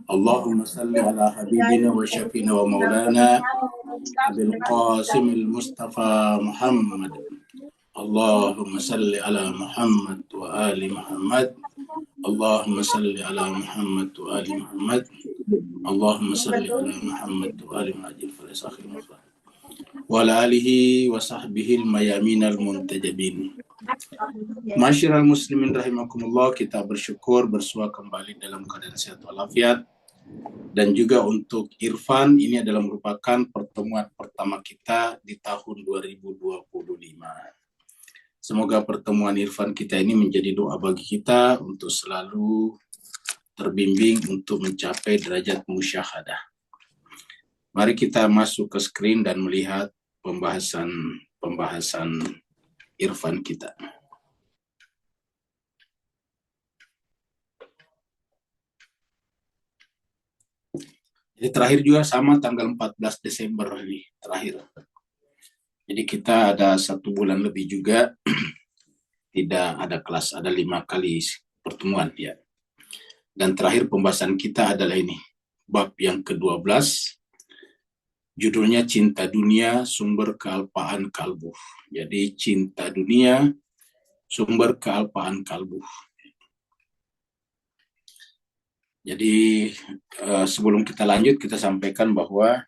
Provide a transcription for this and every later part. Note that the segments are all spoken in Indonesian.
اللهم صل على حبيبنا وشفينا ومولانا أبي القاسم المصطفى محمد. اللهم صل على محمد وآل محمد. اللهم صل على محمد وآل محمد. اللهم صل على محمد وآل محمد فليس آخر مصر وعلى آله وصحبه الميامين المنتجبين. Masyiral muslimin rahimakumullah, kita bersyukur bersua kembali dalam keadaan sehat walafiat. Dan juga untuk Irfan, ini adalah merupakan pertemuan pertama kita di tahun 2025. Semoga pertemuan Irfan kita ini menjadi doa bagi kita untuk selalu terbimbing untuk mencapai derajat musyahadah. Mari kita masuk ke screen dan melihat pembahasan Irfan kita. Jadi terakhir juga sama tanggal 14 Desember ini terakhir. Jadi kita ada 1 bulan lebih juga tidak ada kelas, ada 5 kali pertemuan ya. Dan terakhir pembahasan kita adalah ini, bab yang ke-12, judulnya Cinta Dunia, Sumber Kealpaan Kalbu. Jadi cinta dunia, sumber kealpaan kalbu. Jadi sebelum kita lanjut, kita sampaikan bahwa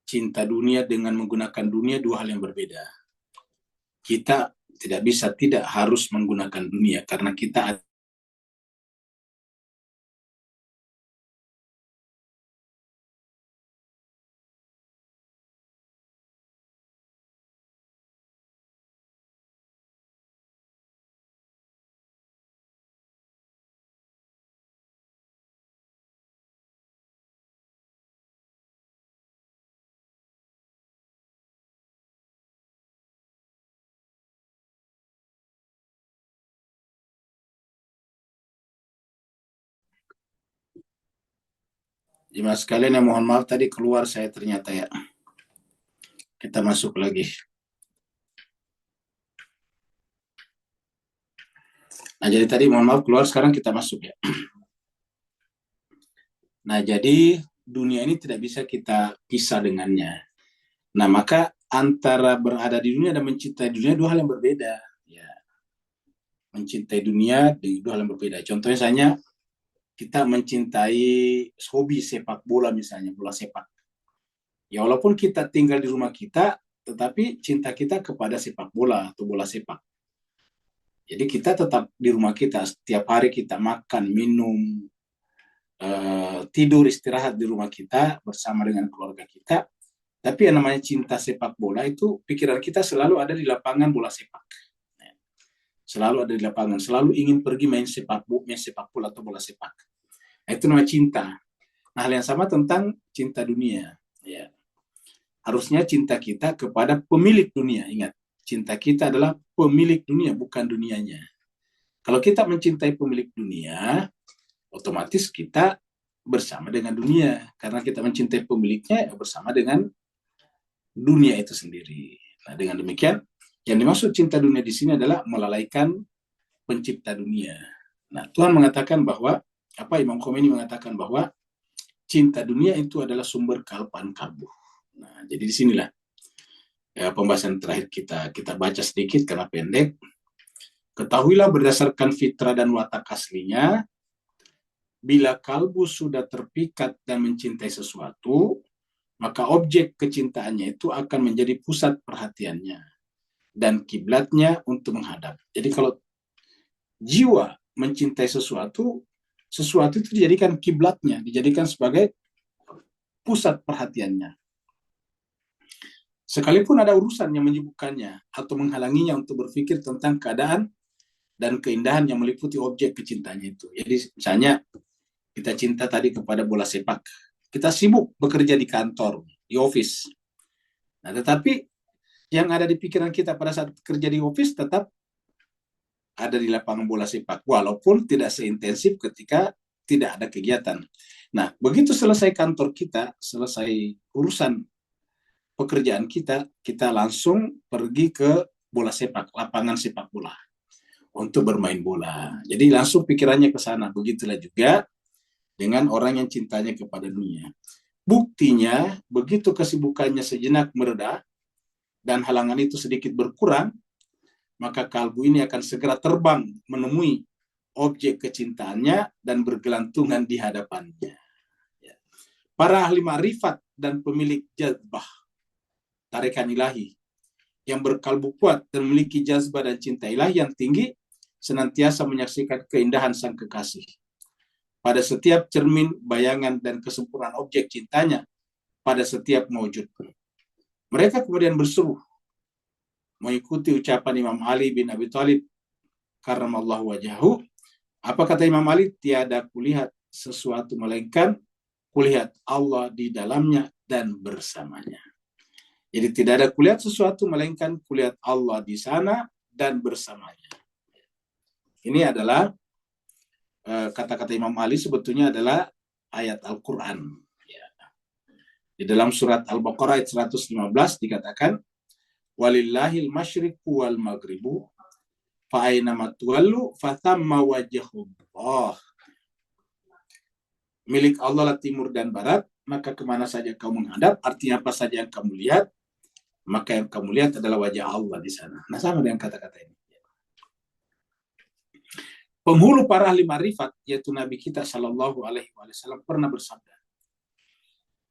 cinta dunia dengan menggunakan dunia 2 hal yang berbeda. Kita tidak harus menggunakan dunia karena kita jemaah sekalian yang mohon maaf tadi keluar saya ternyata ya. Kita masuk lagi. Nah jadi tadi mohon maaf keluar, sekarang kita masuk ya. Nah jadi dunia ini tidak bisa kita pisah dengannya. Nah maka antara berada di dunia dan mencintai dunia 2 hal yang berbeda. Ya. Mencintai dunia 2 hal yang berbeda. Contohnya misalnya kita mencintai hobi sepak bola misalnya, bola sepak. Ya walaupun kita tinggal di rumah kita, tetapi cinta kita kepada sepak bola atau bola sepak. Jadi kita tetap di rumah kita, setiap hari kita makan, minum, tidur, istirahat di rumah kita bersama dengan keluarga kita. Tapi yang namanya cinta sepak bola itu pikiran kita selalu ada di lapangan bola sepak. Selalu ada di lapangan, selalu ingin pergi main sepak bola atau bola sepak. Nah, itu namanya cinta. Nah, hal yang sama tentang cinta dunia. Ya. Harusnya cinta kita kepada pemilik dunia. Ingat, cinta kita adalah pemilik dunia, bukan dunianya. Kalau kita mencintai pemilik dunia, otomatis kita bersama dengan dunia. Karena kita mencintai pemiliknya, bersama dengan dunia itu sendiri. Nah, dengan demikian, yang dimaksud cinta dunia di sini adalah melalaikan pencipta dunia. Nah, Tuhan mengatakan bahwa, Imam Khomeini mengatakan bahwa cinta dunia itu adalah sumber kealpaan kalbu. Nah, jadi di sinilah ya, pembahasan terakhir kita baca sedikit karena pendek. Ketahuilah berdasarkan fitrah dan watak aslinya, bila kalbu sudah terpikat dan mencintai sesuatu, maka objek kecintaannya itu akan menjadi pusat perhatiannya dan kiblatnya untuk menghadap. Jadi kalau jiwa mencintai sesuatu itu dijadikan kiblatnya, dijadikan sebagai pusat perhatiannya. Sekalipun ada urusan yang menyibukkannya atau menghalanginya untuk berpikir tentang keadaan dan keindahan yang meliputi objek kecintanya itu. Jadi misalnya kita cinta tadi kepada bola sepak, kita sibuk bekerja di kantor, di office. Nah, tetapi yang ada di pikiran kita pada saat kerja di office tetap ada di lapangan bola sepak, walaupun tidak seintensif ketika tidak ada kegiatan. Nah, begitu selesai kantor kita, selesai urusan pekerjaan kita langsung pergi ke bola sepak, lapangan sepak bola untuk bermain bola. Jadi langsung pikirannya ke sana. Begitulah juga dengan orang yang cintanya kepada dunia. Buktinya, begitu kesibukannya sejenak mereda dan halangan itu sedikit berkurang, maka kalbu ini akan segera terbang menemui objek kecintaannya dan bergelantungan di hadapannya. Para ahli ma'rifat dan pemilik jazbah, tarikan ilahi, yang berkalbu kuat dan memiliki jazbah dan cinta ilahi yang tinggi, senantiasa menyaksikan keindahan sang kekasih pada setiap cermin, bayangan, dan kesempurnaan objek cintanya pada setiap mawjud. Mereka kemudian berseru, mengikuti ucapan Imam Ali bin Abi Thalib karramallahu wajhahu. Apa kata Imam Ali? Tiada kulihat sesuatu melainkan kulihat Allah di dalamnya dan bersamanya. Jadi tidak ada kulihat sesuatu melainkan kulihat Allah di sana dan bersamanya. Ini adalah kata-kata Imam Ali sebetulnya adalah ayat Al-Quran. Di dalam surat Al-Baqarah ayat 115 dikatakan, walillahil masyriqu wal maghribu fa aina ma tuwallu fa thamma wajhullah. Milik Allah lah timur dan barat, maka kemana saja kamu menghadap, artinya apa saja yang kamu lihat, maka yang kamu lihat adalah wajah Allah di sana. Nah, sama dengan kata-kata ini. Penghulu para ahli marifat, yaitu Nabi kita Shallallahu Alaihi Wasallam pernah bersabda,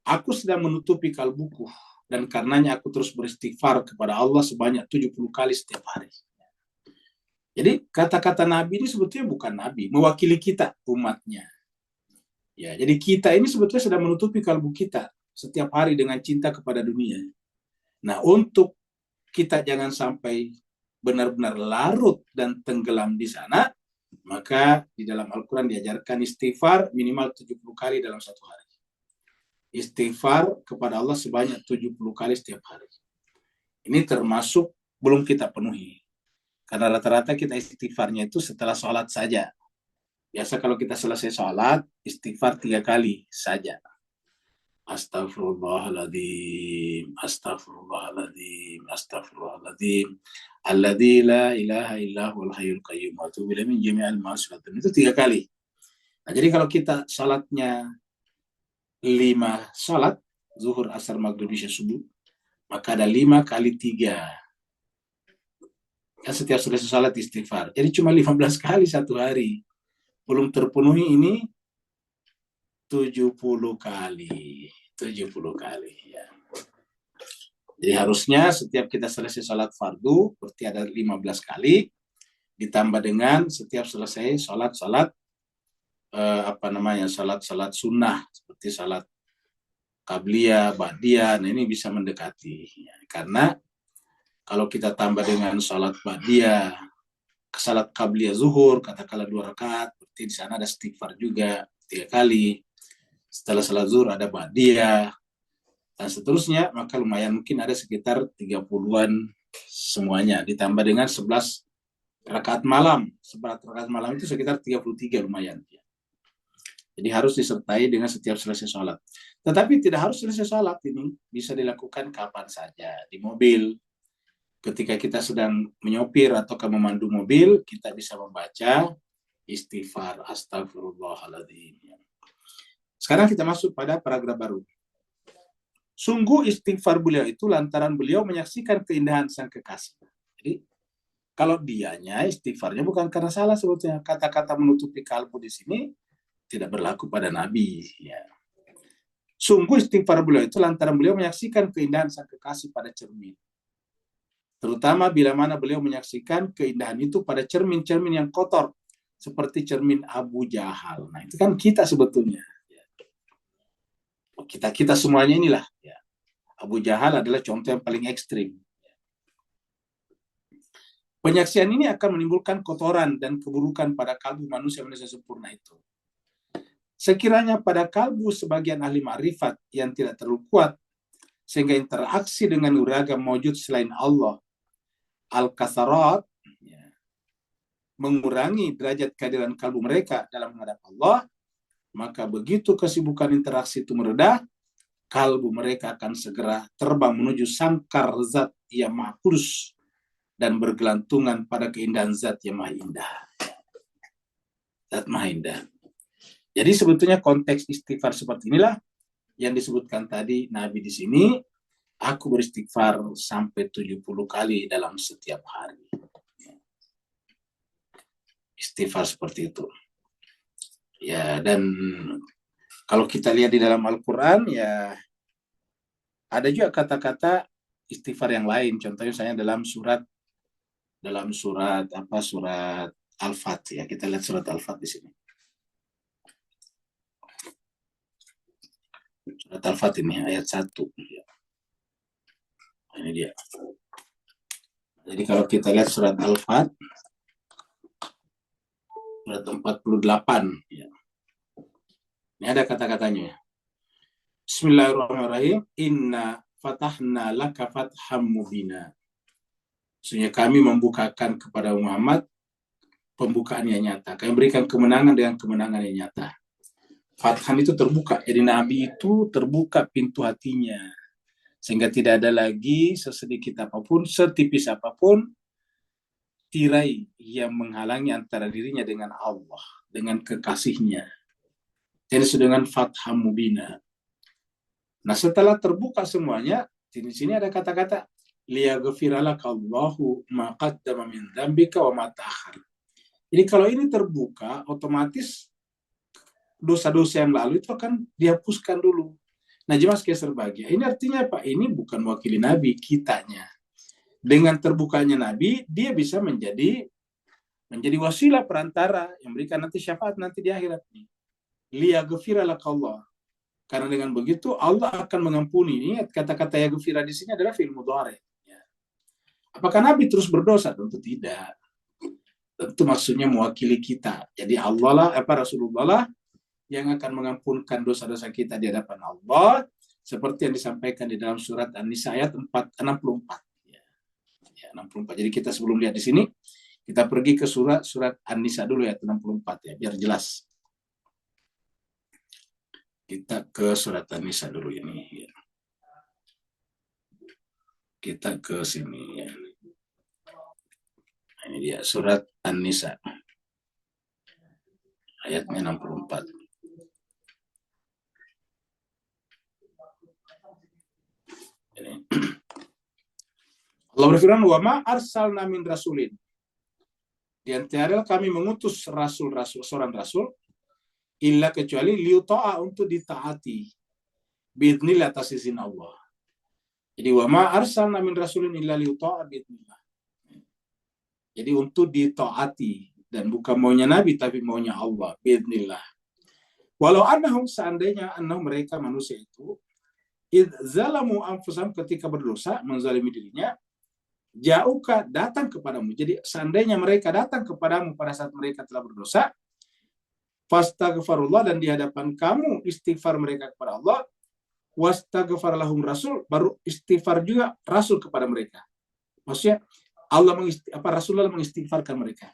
aku sedang menutupi kalbuku, dan karenanya aku terus beristighfar kepada Allah sebanyak 70 kali setiap hari. Jadi kata-kata Nabi ini sebetulnya bukan Nabi, mewakili kita, umatnya. Ya, jadi kita ini sebetulnya sedang menutupi kalbu kita setiap hari dengan cinta kepada dunia. Nah, untuk kita jangan sampai benar-benar larut dan tenggelam di sana, maka di dalam Al-Quran diajarkan istighfar minimal 70 kali dalam satu hari. Istighfar kepada Allah sebanyak 70 kali setiap hari. Ini termasuk belum kita penuhi. Karena rata-rata kita istighfarnya itu setelah sholat saja. Biasa kalau kita selesai sholat, istighfar 3 kali saja. Astaghfirullahaladzim, astaghfirullahaladzim, astaghfirullahaladzim. Alladzi la ilaha illa huwal hayyul qayyum wa atubu ilaihi min jami'il ma'asiyatin. Itu 3 kali. Nah, jadi kalau kita salatnya 5 salat, zuhur, asar, maghrib, isya, subuh, maka ada 5 kali 3. Ya, setiap selesai salat istighfar. Jadi cuma 15 kali satu hari. Belum terpenuhi ini 70 kali. 70 kali. Ya. Jadi harusnya setiap kita selesai salat fardu, berarti ada 15 kali, ditambah dengan setiap selesai salat-salat salat-salat sunnah, seperti salat qabliyah, ba'diyah. Nah, ini bisa mendekati. Ya. Karena kalau kita tambah dengan salat ba'diyah, salat qabliyah zuhur, katakanlah 2 rakaat, berarti di sana ada istighfar juga 3 kali. Setelah salat zuhur ada ba'diyah, dan seterusnya, maka lumayan mungkin ada sekitar 30-an semuanya. Ditambah dengan 11 rakaat malam. 11 rakaat malam itu sekitar 33 lumayan. Jadi harus disertai dengan setiap selesai sholat. Tetapi tidak harus selesai sholat ini. Bisa dilakukan kapan saja. Di mobil, ketika kita sedang menyopir atau memandu mobil, kita bisa membaca istighfar, astagfirullahaladzim. Sekarang kita masuk pada paragraf baru. Sungguh istighfar beliau itu lantaran beliau menyaksikan keindahan sang kekasih. Jadi kalau dianya istighfarnya bukan karena salah sebetulnya. Kata-kata menutupi kalbu di sini tidak berlaku pada Nabi. Ya. Sungguh istighfar beliau itu lantaran beliau menyaksikan keindahan sang kekasih pada cermin. Terutama bila mana beliau menyaksikan keindahan itu pada cermin-cermin yang kotor. Seperti cermin Abu Jahal. Nah, itu kan kita sebetulnya. Kita semuanya inilah. Ya. Abu Jahal adalah contoh yang paling ekstrim. Penyaksian ini akan menimbulkan kotoran dan keburukan pada kalbu manusia sempurna itu. Sekiranya pada kalbu sebagian ahli ma'rifat yang tidak terlalu kuat, sehingga interaksi dengan beragam mawjud selain Allah, al-kasarat, mengurangi derajat kehadiran kalbu mereka dalam menghadap Allah, maka begitu kesibukan interaksi itu mereda, kalbu mereka akan segera terbang menuju sangkar zat yang maha kudus dan bergelantungan pada keindahan zat yang maha indah. Zat maha indah. Jadi sebetulnya konteks istighfar seperti inilah yang disebutkan tadi Nabi di sini, aku beristighfar sampai 70 kali dalam setiap hari. Istighfar seperti itu. Ya, dan kalau kita lihat di dalam Al-Quran, ya ada juga kata-kata istighfar yang lain. Contohnya saya dalam surat Al-Fat, ya. Kita lihat surat Al-Fat di sini. Surat Al-Fat ini ayat 1. Ya. Ini dia. Jadi kalau kita lihat surat Al-Fat, surat 48, ya. Ini ada kata-katanya. Bismillahirrahmanirrahim. Inna fatahna laka fatham mubina. Sesungguhnya kami membukakan kepada Muhammad pembukaan yang nyata. Kami berikan kemenangan dengan kemenangan yang nyata. Fathan itu terbuka. Jadi Nabi itu terbuka pintu hatinya. Sehingga tidak ada lagi sesedikit apapun, setipis apapun, tirai yang menghalangi antara dirinya dengan Allah, dengan kekasihnya. Jadi dengan fatham mubina. Nah setelah terbuka semuanya, di sini ada kata-kata liyaghfiralakallahu ma qaddama min dzambika wa ma ta'akhkhar. Jadi kalau ini terbuka, otomatis dosa-dosa yang lalu itu akan dihapuskan dulu. Nah, jemaah sekalian berbahagia. Ini artinya apa? Ini bukan mewakili Nabi, kitanya. Dengan terbukanya Nabi, dia bisa menjadi wasilah perantara yang berikan nanti syafaat nanti di akhirat. Liyaghfira lakallah. Karena dengan begitu Allah akan mengampuni. Ini kata-kata yaghfira di sini adalah fi'il mudhari. Apakah Nabi terus berdosa? Tentu tidak. Tentu maksudnya mewakili kita. Jadi Allah lah, Rasulullah lah yang akan mengampunkan dosa-dosa kita di hadapan Allah, seperti yang disampaikan di dalam surat An-Nisa ayat 64. Ya, 64. Jadi kita sebelum lihat di sini, kita pergi ke surat An-Nisa dulu ya, 64 ya, biar jelas. Kita ke surat An-Nisa dulu ini. Ya. Kita ke sini ya. Ini dia surat An-Nisa. Ayatnya 64. Allah berfirman, wa ma arsalna min rasulin. Di antara kami mengutus seorang rasul, illa kecuali liuta'a untuk ditaati. Biidnillah atas izin Allah. Jadi wa ma arsalna min rasulin illa liuta'a biidnillah. Jadi untuk ditaati dan bukan maunya Nabi tapi maunya Allah. Biidnillah. Walau annahum seandainya mereka manusia itu idzalamu anfusahum ketika berdosa, menzalimi dirinya, jauhkah datang kepadamu. Jadi seandainya mereka datang kepadamu pada saat mereka telah berdosa, fastaghfirullah dan di hadapan kamu istighfar mereka kepada Allah, wastaghfar lahum rasul, baru istighfar juga rasul kepada mereka. Maksudnya Rasulullah mengistighfarkan mereka.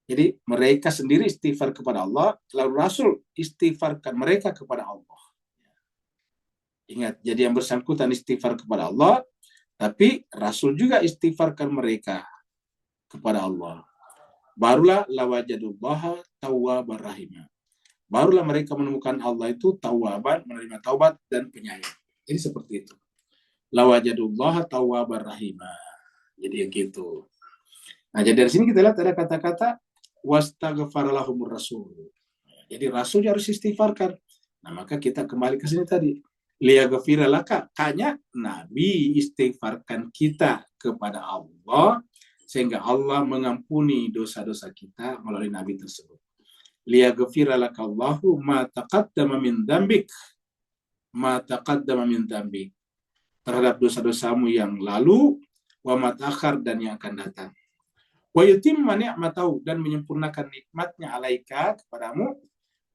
Jadi mereka sendiri istighfar kepada Allah, lalu rasul istighfarkan mereka kepada Allah. Ingat, jadi yang bersangkutan istighfar kepada Allah, tapi Rasul juga istighfarkan mereka kepada Allah. Barulah lawajadullaha tawwabar rahimah. Barulah mereka menemukan Allah itu tawwaban, menerima taubat dan penyayang. Ini seperti itu. Lawajadullaha tawwabar rahimah. Jadi yang gitu. Nah, jadi dari sini kita lihat ada kata-kata wastaghfar lahumur rasul. Jadi Rasul harus istighfarkan. Nah, maka kita kembali ke sini tadi. Liyaghfira laka, hanya Nabi istighfarkan kita kepada Allah sehingga Allah mengampuni dosa-dosa kita melalui Nabi tersebut. Liyaghfira laka Allahu ma taqaddama min dzambik, terhadap dosa-dosamu yang lalu, wa ma ta'akhkhar dan yang akan datang. Wa yutimma ni'matahu dan menyempurnakan nikmatnya alaika kepadamu,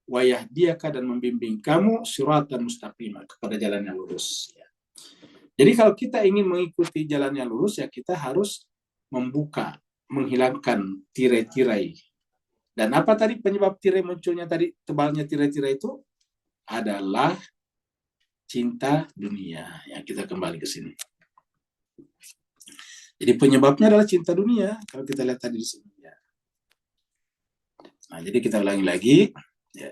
wa yahdiyaka dan membimbing kamu siratan mustaqimah kepada jalan yang lurus. Jadi kalau kita ingin mengikuti jalan yang lurus ya kita harus membuka, menghilangkan tirai-tirai. Dan apa tadi penyebab tirai munculnya tadi tebalnya tirai-tirai itu adalah cinta dunia. Ya kita kembali ke sini. Jadi penyebabnya adalah cinta dunia kalau kita lihat tadi di sini. Ya. Nah jadi kita ulangi lagi. Ya.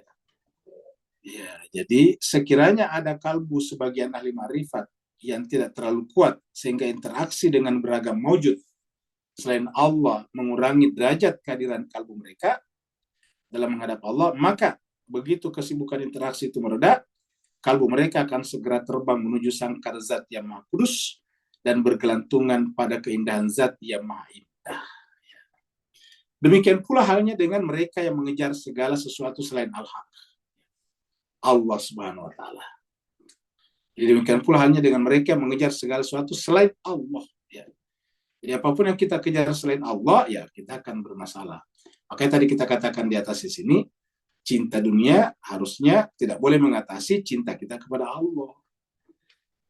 Ya, jadi sekiranya ada kalbu sebagian ahli ma'rifat yang tidak terlalu kuat sehingga interaksi dengan beragam maujud selain Allah mengurangi derajat kehadiran kalbu mereka dalam menghadap Allah, maka begitu kesibukan interaksi itu mereda, kalbu mereka akan segera terbang menuju sangkar zat yang maha kudus dan bergelantungan pada keindahan zat yang maha indah. Demikian pula halnya dengan mereka yang mengejar segala sesuatu selain Al-Haq, Allah Subhanahu wa taala. Jadi demikian pula halnya dengan mereka yang mengejar segala sesuatu selain Allah. Ya. Jadi apapun yang kita kejar selain Allah, ya kita akan bermasalah. Makanya tadi kita katakan di atas di sini, cinta dunia harusnya tidak boleh mengatasi cinta kita kepada Allah.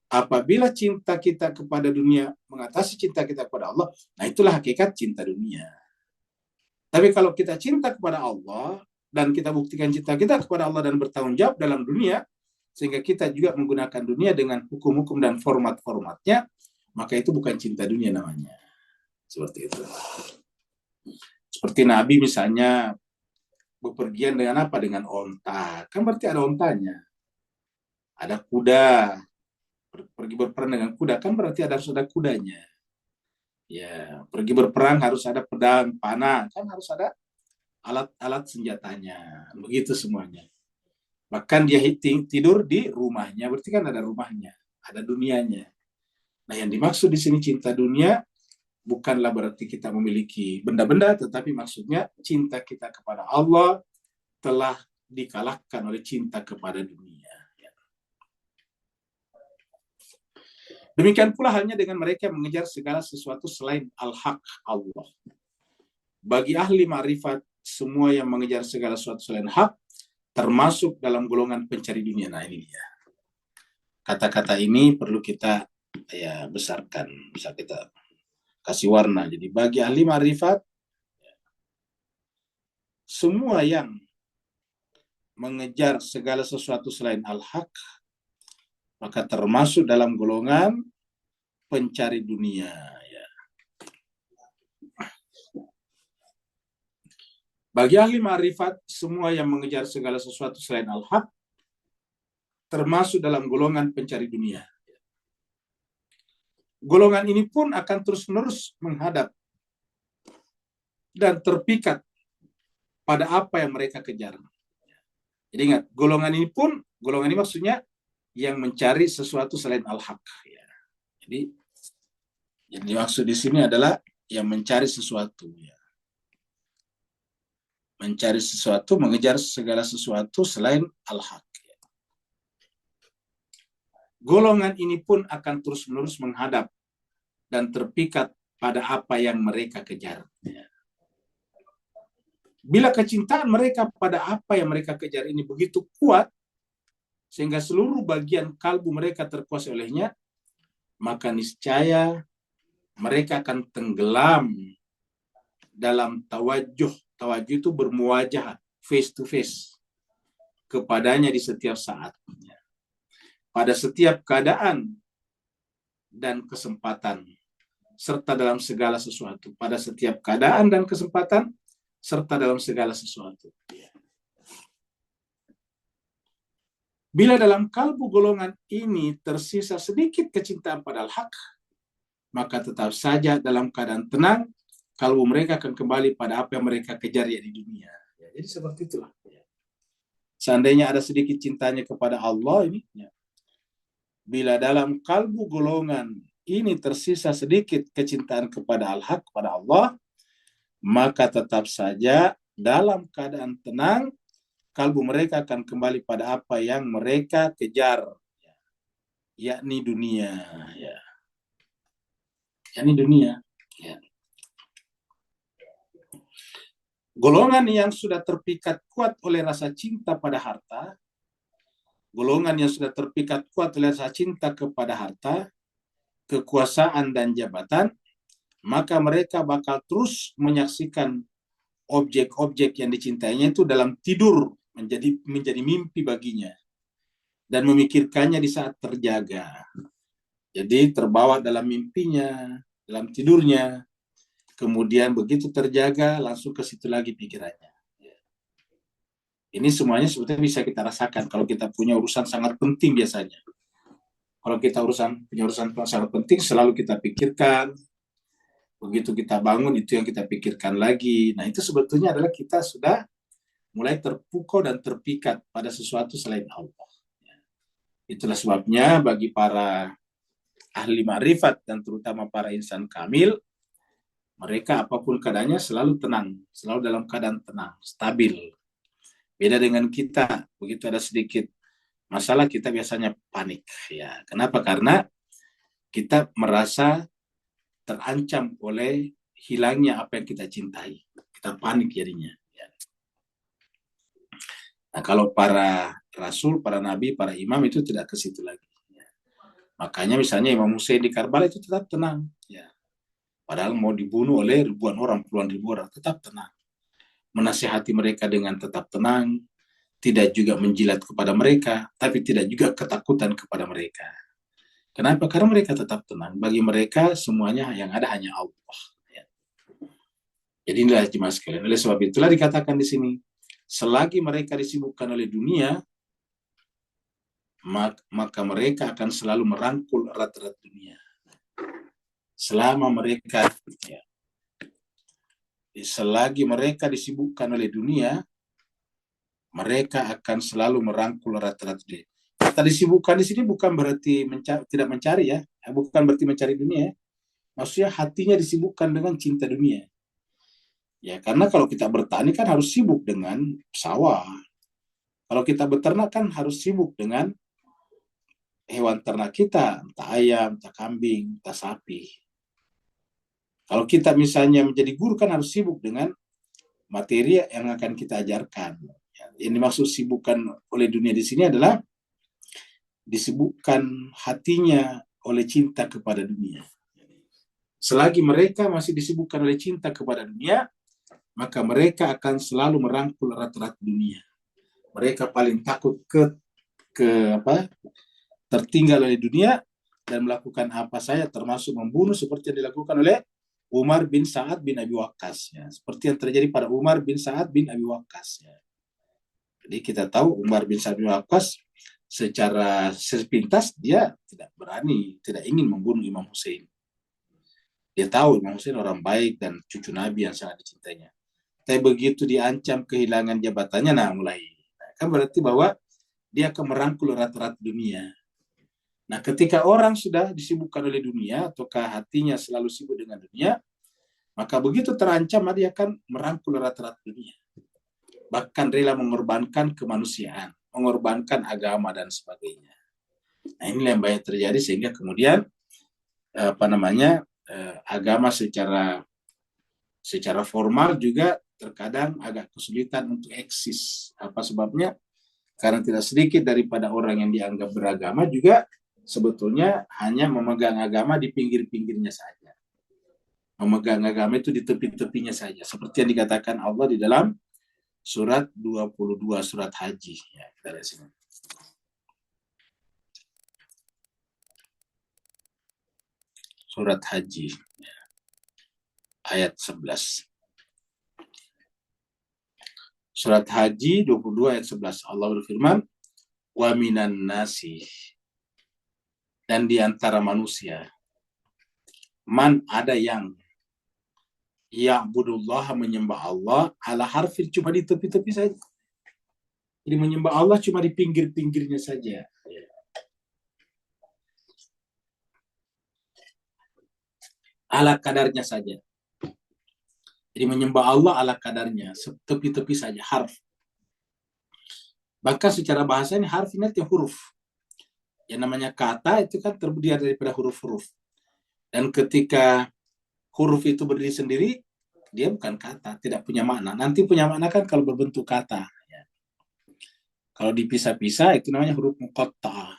Apabila cinta kita kepada dunia mengatasi cinta kita kepada Allah, nah itulah hakikat cinta dunia. Tapi kalau kita cinta kepada Allah dan kita buktikan cinta kita kepada Allah dan bertanggung jawab dalam dunia, sehingga kita juga menggunakan dunia dengan hukum-hukum dan format-formatnya, maka itu bukan cinta dunia namanya. Seperti itu. Seperti Nabi misalnya bepergian dengan apa? Dengan onta. Kan berarti ada ontanya. Ada kuda. Pergi berperang dengan kuda kan berarti harus ada kudanya. Ya, pergi berperang harus ada pedang, panah, kan harus ada alat-alat senjatanya. Begitu semuanya. Bahkan dia tidur di rumahnya, berarti kan ada rumahnya, ada dunianya. Nah, yang dimaksud di sini cinta dunia bukanlah berarti kita memiliki benda-benda, tetapi maksudnya cinta kita kepada Allah telah dikalahkan oleh cinta kepada dunia. Demikian pula halnya dengan mereka yang mengejar segala sesuatu selain Al-Haq, Allah. Bagi ahli ma'rifat, semua yang mengejar segala sesuatu selain hak termasuk dalam golongan pencari dunia. Nah ini dia. Kata-kata ini perlu kita besarkan, bisa kita kasih warna. Jadi bagi ahli ma'rifat, semua yang mengejar segala sesuatu selain Al-Haq, maka termasuk dalam golongan pencari dunia. Ya. Bagi ahli ma'rifat, semua yang mengejar segala sesuatu selain Al-Haq, termasuk dalam golongan pencari dunia. Golongan ini pun akan terus-menerus menghadap dan terpikat pada apa yang mereka kejar. Jadi ingat, golongan ini maksudnya yang mencari sesuatu selain Al-Haq. Ya. Jadi yang dimaksud di sini adalah yang mencari sesuatu. Ya. Mencari sesuatu, mengejar segala sesuatu selain Al-Haq. Ya. Golongan ini pun akan terus-menerus menghadap dan terpikat pada apa yang mereka kejar. Ya. Bila kecintaan mereka pada apa yang mereka kejar ini begitu kuat, sehingga seluruh bagian kalbu mereka terkuasai olehnya, maka niscaya mereka akan tenggelam dalam tawajuh. Tawajuh itu bermuwajah, face to face, kepadanya di setiap saat. Pada setiap keadaan dan kesempatan, serta dalam segala sesuatu. Pada setiap keadaan dan kesempatan, serta dalam segala sesuatu. Bila dalam kalbu golongan ini tersisa sedikit kecintaan pada Al-Haq, maka tetap saja dalam keadaan tenang, kalbu mereka akan kembali pada apa yang mereka kejar ya di dunia. Ya, jadi seperti itulah. Seandainya ada sedikit cintanya kepada Allah ini, ya. Bila dalam kalbu golongan ini tersisa sedikit kecintaan kepada Al-Haq, kepada Allah, maka tetap saja dalam keadaan tenang, kalbu mereka akan kembali pada apa yang mereka kejar, yakni dunia. Ya. Yakni dunia. Ya. Golongan yang sudah terpikat kuat oleh rasa cinta pada harta, golongan yang sudah terpikat kuat oleh rasa cinta kepada harta, kekuasaan dan jabatan, maka mereka bakal terus menyaksikan objek-objek yang dicintainya itu dalam tidur, menjadi mimpi baginya, dan memikirkannya di saat terjaga. Jadi terbawa dalam mimpinya, dalam tidurnya, kemudian begitu terjaga langsung ke situ lagi pikirannya. Ini semuanya sebetulnya bisa kita rasakan kalau kita punya urusan sangat penting biasanya. Kalau kita punya urusan sangat penting, selalu kita pikirkan. Begitu kita bangun, itu yang kita pikirkan lagi. Nah, itu sebetulnya adalah kita sudah mulai terpukau dan terpikat pada sesuatu selain Allah. Itulah sebabnya bagi para ahli ma'rifat dan terutama para insan kamil, mereka apapun keadaannya selalu tenang, selalu dalam keadaan tenang, stabil. Beda dengan kita, begitu ada sedikit masalah kita biasanya panik. Ya, kenapa? Karena kita merasa terancam oleh hilangnya apa yang kita cintai. Kita panik jadinya. Ya. Nah, kalau para rasul, para nabi, para imam itu tidak ke situ lagi. Ya. Makanya misalnya Imam Hussein di Karbala itu tetap tenang. Ya. Padahal mau dibunuh oleh ribuan orang, puluhan ribu orang, tetap tenang. Menasihati mereka dengan tetap tenang, tidak juga menjilat kepada mereka, tapi tidak juga ketakutan kepada mereka. Kenapa? Karena mereka tetap tenang. Bagi mereka semuanya yang ada hanya Allah. Ya. Jadi inilah jemaah sekalian. Oleh sebab itulah dikatakan di sini, selagi mereka disibukkan oleh dunia, maka mereka akan selalu merangkul erat-erat dunia. Selama mereka, ya, selagi mereka disibukkan oleh dunia, mereka akan selalu merangkul erat-erat dunia. Kata disibukkan di sini bukan berarti tidak mencari ya, bukan berarti mencari dunia. Ya. Maksudnya hatinya disibukkan dengan cinta dunia. Ya, karena kalau kita bertani kan harus sibuk dengan sawah. Kalau kita beternak kan harus sibuk dengan hewan ternak kita, entah ayam, entah kambing, entah sapi. Kalau kita misalnya menjadi guru kan harus sibuk dengan materi yang akan kita ajarkan. Ya, yang dimaksud sibukkan oleh dunia di sini adalah disibukkan hatinya oleh cinta kepada dunia. Selagi mereka masih disibukkan oleh cinta kepada dunia, maka mereka akan selalu merangkul erat-erat dunia. Mereka paling takut tertinggal oleh dunia dan melakukan apa saja, termasuk membunuh seperti yang dilakukan oleh Umar bin Sa'ad bin Abi Waqqas. Ya. Seperti yang terjadi pada Umar bin Sa'ad bin Abi Waqqas. Ya. Jadi kita tahu Umar bin Sa'ad bin Waqqas secara sepintas dia tidak berani, tidak ingin membunuh Imam Hussein. Dia tahu Imam Hussein orang baik dan cucu Nabi yang sangat dicintainya. Tapi begitu diancam kehilangan jabatannya, nah mulai. Nah, kan berarti bahwa dia akan merangkul erat-erat dunia. Nah, ketika orang sudah disibukkan oleh dunia, ataukah hatinya selalu sibuk dengan dunia, maka begitu terancam, dia akan merangkul erat-erat dunia. Bahkan rela mengorbankan kemanusiaan, mengorbankan agama dan sebagainya. Nah, inilah yang banyak terjadi sehingga kemudian agama secara formal juga terkadang agak kesulitan untuk eksis. Apa sebabnya? Karena tidak sedikit daripada orang yang dianggap beragama juga sebetulnya hanya memegang agama di pinggir-pinggirnya saja. Memegang agama itu di tepi-tepinya saja. Seperti yang dikatakan Allah di dalam surat 22, surat Haji. Ya, kita lihat sini. Surat Haji, ayat 11. Surat Haji 22 ayat 11. Allah berfirman, wa minan nasi, dan di antara manusia, man ada yang ya'budullah, menyembah Allah, ala harfin, cuma di tepi-tepi saja. Jadi menyembah Allah cuma di pinggir-pinggirnya saja. Ala kadarnya saja. Jadi menyembah Allah ala kadarnya, tepi-tepi saja, harf. Bahkan secara bahasa ini harf ini artinya huruf. Yang namanya kata itu kan terdiri daripada huruf-huruf. Dan ketika huruf itu berdiri sendiri, dia bukan kata, tidak punya makna. Nanti punya makna kan kalau berbentuk kata. Ya. Kalau dipisah-pisah itu namanya huruf muqatta'ah.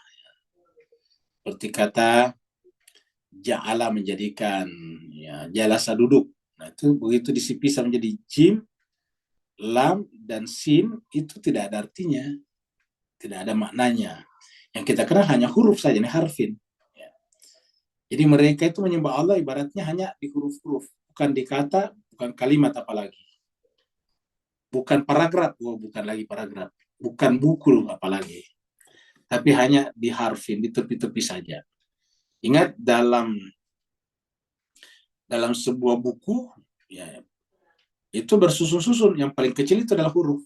Seperti kata ja'ala, menjadikan, ya, jalasa, duduk. Nah, itu begitu dipisah menjadi jim, lam, dan sin, itu tidak ada artinya. Tidak ada maknanya. Yang kita kenal hanya huruf saja, ini harfin. Ya. Jadi mereka itu menyembah Allah ibaratnya hanya di huruf-huruf, bukan di kata, bukan kalimat apalagi. bukan paragraf, bukan lagi paragraf, bukan buku apalagi, tapi hanya diharfin di tepi-tepi saja. Ingat dalam sebuah buku ya itu bersusun-susun, yang paling kecil itu adalah huruf.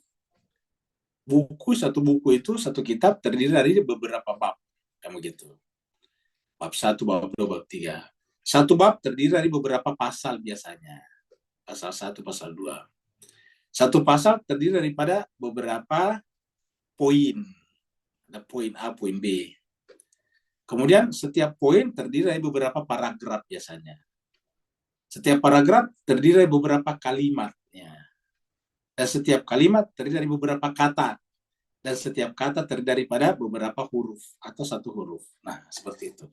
Satu buku itu, satu kitab terdiri dari beberapa bab, kamu gitu. Bab 1, bab 2, bab 3. Satu bab terdiri dari beberapa pasal biasanya. Pasal 1, pasal 2. Satu pasal terdiri daripada beberapa poin. Ada poin A, poin B. Kemudian setiap poin terdiri dari beberapa paragraf biasanya. Setiap paragraf terdiri dari beberapa kalimat. Ya. Dan setiap kalimat terdiri dari beberapa kata. Dan setiap kata terdiri daripada beberapa huruf atau satu huruf. Nah, seperti itu.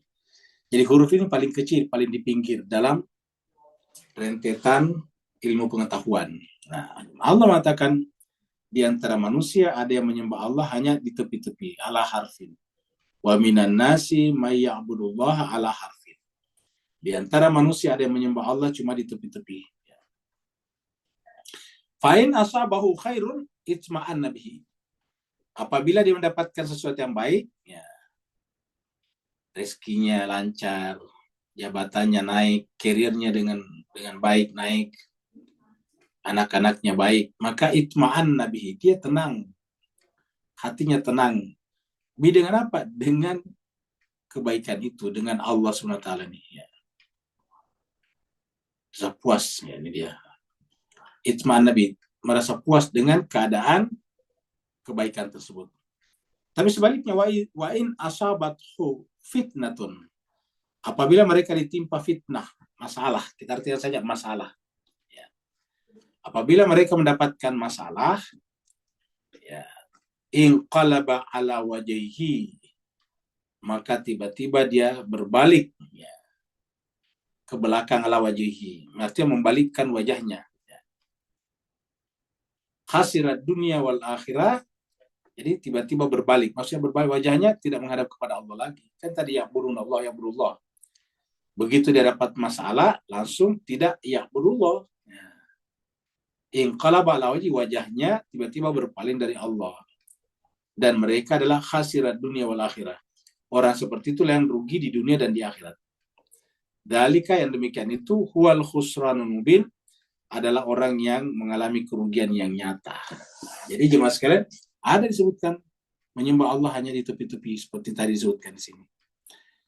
Jadi huruf ini paling kecil, paling di pinggir dalam rentetan ilmu pengetahuan. Nah, Allah mengatakan di antara manusia ada yang menyembah Allah hanya di tepi-tepi, ala harfin. Wa minan nasi may ya'budullah ala harfin. Di antara manusia ada yang menyembah Allah cuma di tepi-tepi. Fa'in asabahu khairun itma'an nabihi. Apabila dia mendapatkan sesuatu yang baik, ya, rezekinya lancar, jabatannya naik, karirnya dengan baik naik, anak-anaknya baik, maka itma'an nabihi, dia tenang, hatinya tenang. Dengan apa? Dengan kebaikan itu, dengan Allah SWT nih. Ya. Bisa puas, ya, ini dia. Itma'an nabi, merasa puas dengan keadaan kebaikan tersebut. Tapi sebaliknya, wa'in asabathu fitnatun. Apabila mereka ditimpa fitnah, masalah, kita artikan saja masalah. Ya. Apabila mereka mendapatkan masalah, ya, inqalaba ala wajhihi, maka tiba-tiba dia berbalik, ya, ke belakang ala wajhihi, artinya membalikkan wajahnya. Ya. Khasirat dunia wal akhirah, jadi tiba-tiba berbalik, maksudnya berbalik wajahnya, tidak menghadap kepada Allah lagi. Kan tadi ya'budun Allah, ya'budullah. Begitu dia dapat masalah, langsung tidak ya'budullah. Ya. Inqalaba ala wajhi, wajahnya tiba-tiba berpaling dari Allah. Dan mereka adalah khasirat dunia wal akhirah. Orang seperti itulah yang rugi di dunia dan di akhirat. Dalika, yang demikian itu, huwal khusranul mubin, adalah orang yang mengalami kerugian yang nyata. Jadi jemaah sekalian, ada disebutkan menyembah Allah hanya di tepi-tepi seperti tadi disebutkan di sini.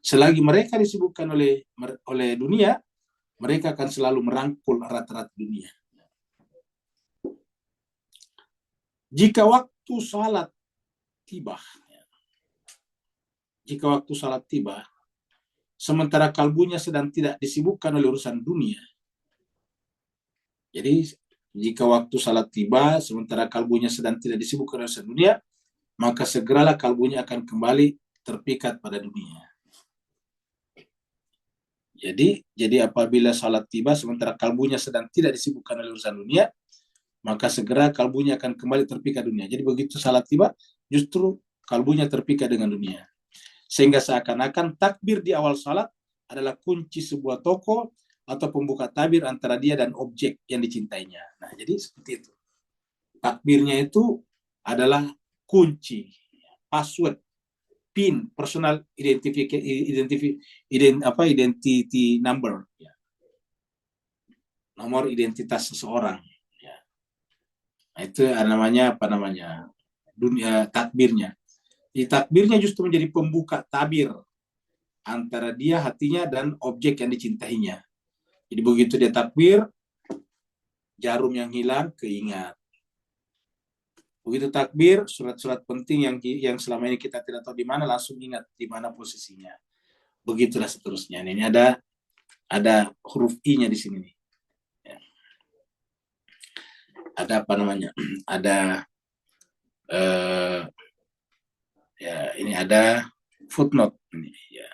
Selagi mereka disebutkan oleh dunia, mereka akan selalu merangkul erat-erat dunia. Jika waktu salat tiba, sementara kalbunya sedang tidak disibukkan oleh urusan dunia. Jadi jika waktu salat tiba, sementara kalbunya sedang tidak disibukkan oleh urusan dunia, maka segeralah kalbunya akan kembali terpikat pada dunia. Jadi apabila salat tiba, sementara kalbunya sedang tidak disibukkan oleh urusan dunia, maka segera kalbunya akan kembali terpikat dunia. Jadi begitu salat tiba, justru kalbunya terpikat dengan dunia. Sehingga seakan-akan takbir di awal salat adalah kunci sebuah toko atau pembuka tabir antara dia dan objek yang dicintainya. Nah, jadi seperti itu. Takbirnya itu adalah kunci, password, PIN, personal identity number, ya. Nomor identitas seseorang. Ya. Nah, itu namanya dunia takbirnya. Di takbirnya justru menjadi pembuka tabir antara dia, hatinya, dan objek yang dicintainya. Jadi begitu dia takbir, jarum yang hilang keingat. Begitu takbir, surat-surat penting yang selama ini kita tidak tahu di mana, langsung ingat di mana posisinya. Begitulah seterusnya. Ini ada huruf I-nya di sini nih. Ya. Ada Ada ya, ini ada footnote ini. Ya.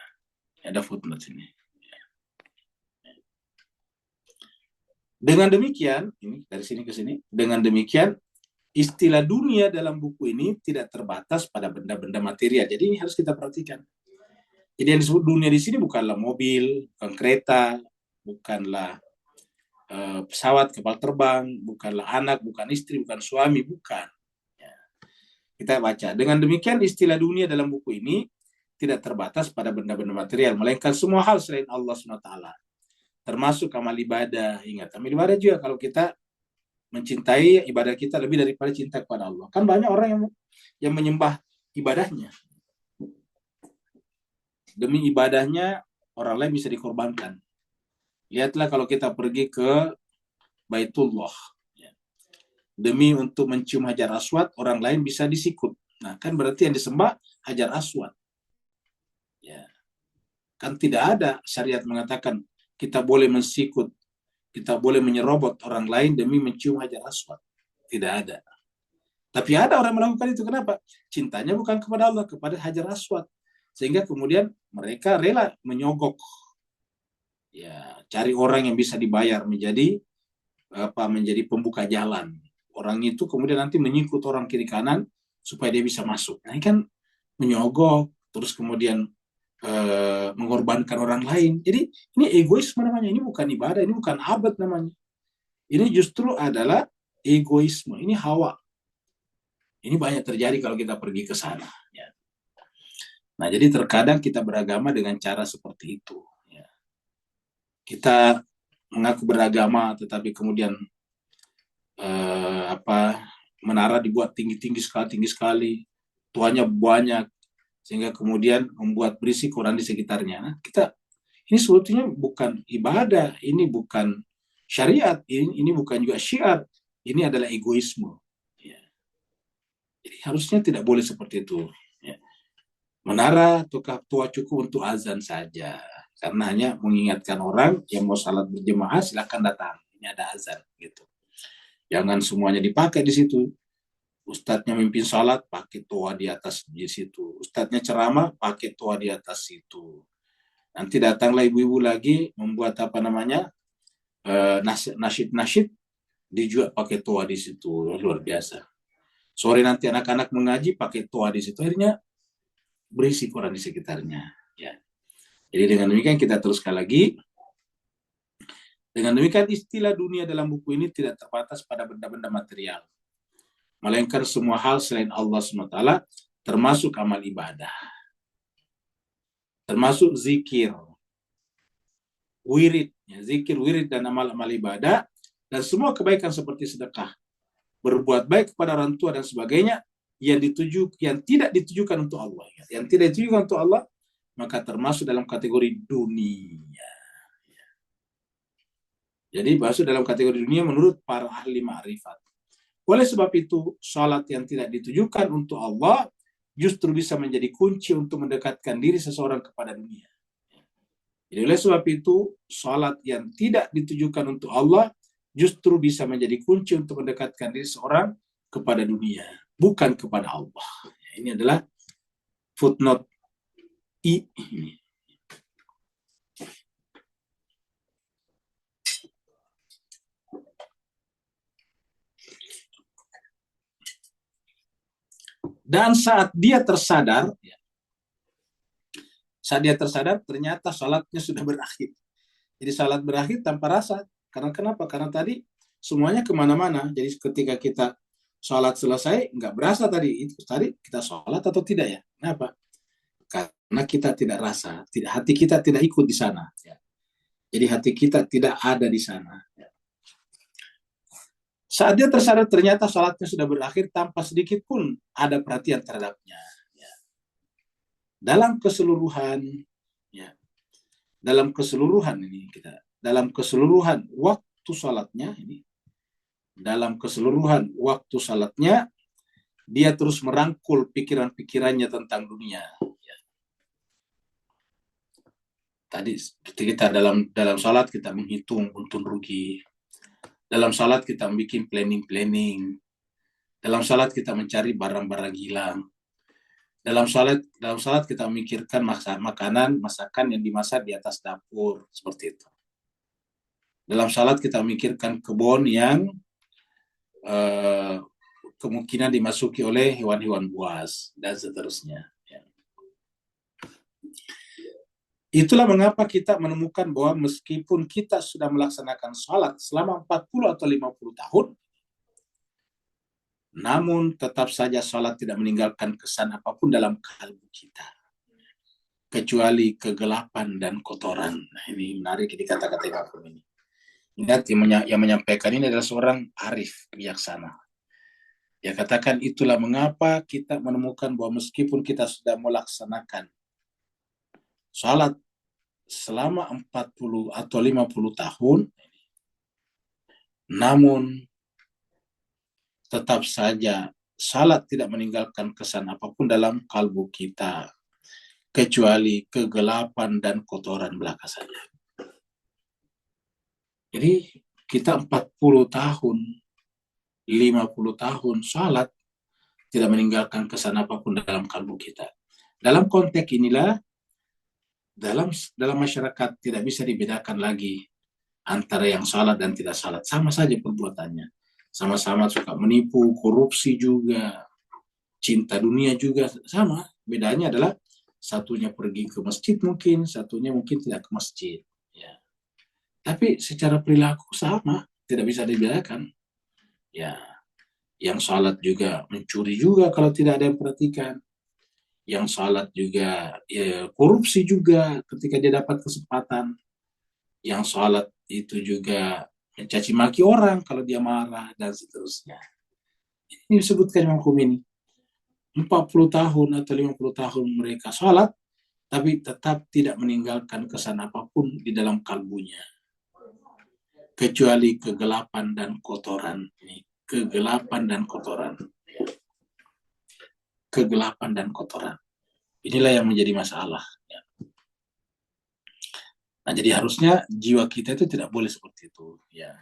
Ada footnote ini. Dengan demikian, ini dari sini ke sini, dengan demikian istilah dunia dalam buku ini tidak terbatas pada benda-benda material. Jadi ini harus kita perhatikan. Jadi yang disebut dunia di sini bukanlah mobil, bukan kereta, bukanlah pesawat, kapal terbang, bukanlah anak, bukan istri, bukan suami, bukan. Ya. Kita baca. Dengan demikian istilah dunia dalam buku ini tidak terbatas pada benda-benda material, melainkan semua hal selain Allah SWT. Termasuk amal ibadah. Ingat, amal ibadah juga kalau kita mencintai ibadah kita lebih daripada cinta kepada Allah. Kan banyak orang yang menyembah ibadahnya. Demi ibadahnya orang lain bisa dikorbankan. Lihatlah kalau kita pergi ke Baitullah. Demi untuk mencium Hajar Aswad, orang lain bisa disikut. Nah, kan berarti yang disembah Hajar Aswad. Ya. Kan tidak ada syariat mengatakan kita boleh mensikut, kita boleh menyerobot orang lain demi mencium Hajar Aswad. Tidak ada. Tapi ada orang melakukan itu. Kenapa? Cintanya bukan kepada Allah, kepada Hajar Aswad. Sehingga kemudian mereka rela menyogok. Ya, cari orang yang bisa dibayar menjadi pembuka jalan. Orang itu kemudian nanti menyikut orang kiri kanan supaya dia bisa masuk. Nah, ini kan menyogok, terus kemudian mengorbankan orang lain. Jadi ini egoisme namanya. Ini bukan ibadah, ini bukan abad namanya. Ini justru adalah egoisme. Ini hawa. Ini banyak terjadi kalau kita pergi ke sana. Ya. Nah, jadi terkadang kita beragama dengan cara seperti itu. Ya. Kita mengaku beragama, tetapi kemudian menara dibuat tinggi sekali, tuanya banyak, sehingga kemudian membuat berisik orang di sekitarnya. Nah, ini sebetulnya bukan ibadah, ini bukan syariat, ini bukan juga syiar, ini adalah egoisme. Ya. Jadi harusnya tidak boleh seperti itu. Ya. Menara tua cukup untuk azan saja, karena hanya mengingatkan orang yang mau salat berjemaah silakan datang, ini ada azan gitu. Jangan semuanya dipakai di situ. Ustadznya mimpin salat, pakai toa di atas di situ. Ustadznya ceramah, pakai toa di atas situ. Nanti datanglah ibu-ibu lagi membuat nasyid-nasyid, dijual pakai toa di situ. Luar biasa. Sore nanti anak-anak mengaji, pakai toa di situ. Akhirnya berisik orang di sekitarnya. Ya. Jadi dengan demikian kita teruskan lagi. Dengan demikian istilah dunia dalam buku ini tidak terbatas pada benda-benda material, melainkan semua hal selain Allah SWT, termasuk amal ibadah, termasuk zikir, wirid, zikir, wirid, dan amal-amal ibadah, dan semua kebaikan seperti sedekah, berbuat baik kepada orang tua dan sebagainya, yang tidak ditujukan untuk Allah. Yang tidak ditujukan untuk Allah, maka termasuk dalam kategori dunia. Jadi masuk dalam kategori dunia menurut para ahli ma'rifat. Oleh sebab itu, salat yang tidak ditujukan untuk Allah justru bisa menjadi kunci untuk mendekatkan diri seseorang kepada dunia. Jadi oleh sebab itu, salat yang tidak ditujukan untuk Allah justru bisa menjadi kunci untuk mendekatkan diri seseorang kepada dunia, bukan kepada Allah. Ini adalah footnote I. Dan saat dia tersadar, ternyata salatnya sudah berakhir. Jadi salat berakhir tanpa rasa. Karena kenapa? Karena tadi semuanya kemana-mana. Jadi ketika kita salat selesai, nggak berasa tadi. Itu tadi kita salat atau tidak ya? Kenapa? Karena kita tidak rasa. Hati kita tidak ikut di sana. Jadi hati kita tidak ada di sana. Saat dia tersadar ternyata salatnya sudah berakhir tanpa sedikit pun ada perhatian terhadapnya. Dalam keseluruhan, dalam keseluruhan waktu salatnya dia terus merangkul pikiran-pikirannya tentang dunia. Tadi kita dalam salat kita menghitung untung rugi. Dalam salat kita bikin planning. Dalam salat kita mencari barang-barang hilang. Dalam salat kita memikirkan masakan yang dimasak di atas dapur, seperti itu. Dalam salat kita memikirkan kebun yang kemungkinan dimasuki oleh hewan-hewan buas dan seterusnya. Itulah mengapa kita menemukan bahwa meskipun kita sudah melaksanakan sholat selama 40 atau 50 tahun, namun tetap saja sholat tidak meninggalkan kesan apapun dalam kalbu kita, kecuali kegelapan dan kotoran. Nah, ini menarik di kata-kata Imam ini. Ingat, yang menyampaikan ini adalah seorang arif bijaksana. Dia katakan itulah mengapa kita menemukan bahwa meskipun kita sudah melaksanakan sholat selama 40 atau 50 tahun, namun tetap saja salat tidak meninggalkan kesan apapun dalam kalbu kita, kecuali kegelapan dan kotoran belaka saja. Jadi kita 40 tahun, 50 tahun salat tidak meninggalkan kesan apapun dalam kalbu kita. Dalam konteks inilah, dalam masyarakat tidak bisa dibedakan lagi antara yang salat dan tidak salat. Sama saja perbuatannya. Sama-sama suka menipu, korupsi juga, cinta dunia juga sama. Bedanya adalah satunya pergi ke masjid mungkin, satunya mungkin tidak ke masjid. Ya. Tapi secara perilaku sama, tidak bisa dibedakan. Ya, yang salat juga mencuri juga kalau tidak ada yang perhatikan. Yang salat juga ya, korupsi juga ketika dia dapat kesempatan. Yang salat itu juga mencaci maki orang kalau dia marah dan seterusnya. Ini disebutkan Imam Khomeini. 40 tahun atau 50 tahun mereka salat, tapi tetap tidak meninggalkan kesan apapun di dalam kalbunya. Kecuali kegelapan dan kotoran. Kegelapan dan kotoran. Kegelapan dan kotoran. Inilah yang menjadi masalah. Nah, jadi harusnya jiwa kita itu tidak boleh seperti itu. Ya,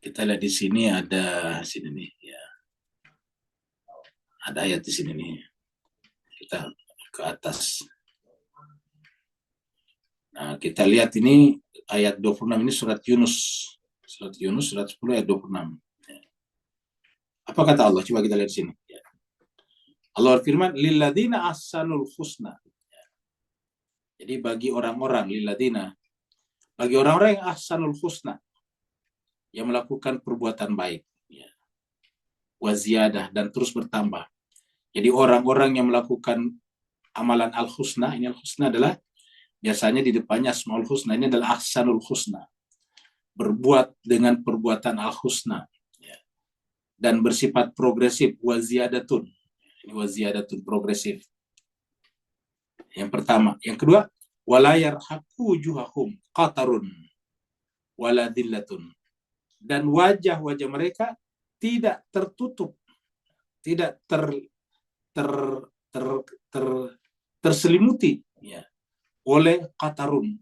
kita lihat di sini ada sini nih. Ya, ada ayat di sini nih. Kita ke atas. Nah, kita lihat ini ayat 26 ini surat Yunus. Surat Yunus surat 10 ayat 26. Apa kata Allah? Coba kita lihat di sini. Allah berfirman, lilladzina ahsanul husna. Jadi bagi orang-orang lilladzina, bagi orang-orang yang ahsanul husna, yang melakukan perbuatan baik, ya, waziyadah, dan terus bertambah. Jadi orang-orang yang melakukan amalan al-husna, ini al-husna adalah biasanya di depannya asmaul husna, ini adalah ahsanul husna, berbuat dengan perbuatan al-husna, ya, dan bersifat progresif, waziyadatun, ini waziyadatun, progresif. Yang pertama. Yang kedua, wala yarhaqu wujuhahum qatarun wala dillatun, dan wajah-wajah mereka tidak tertutup, tidak terselimuti, ya, oleh qatarun,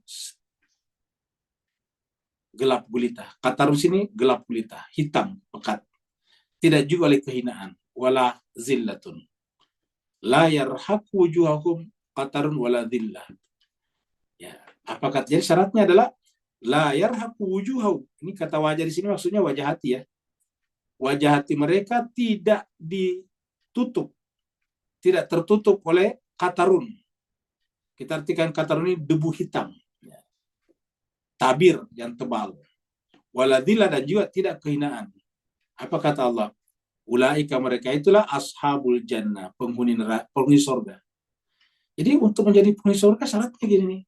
gelap gulita. Qatarun sini gelap gulita, hitam pekat. Tidak juga oleh kehinaan, wala zillatun. La yarhaqu wujuhahum qatarun wala dhillah. Ya, apakah jadi syaratnya adalah la yarhaqu wujuhahum. Ini kata wajah di sini maksudnya wajah hati, ya. Wajah hati mereka tidak ditutup, tidak tertutup oleh qatarun. Kita artikan qatarun ini debu hitam, ya, tabir yang tebal. Wala dhillah, dan juga tidak kehinaan. Apa kata Allah? Ulaika, mereka itulah ashabul jannah, penghuni surga. Jadi untuk menjadi penghuni surga syaratnya gini nih.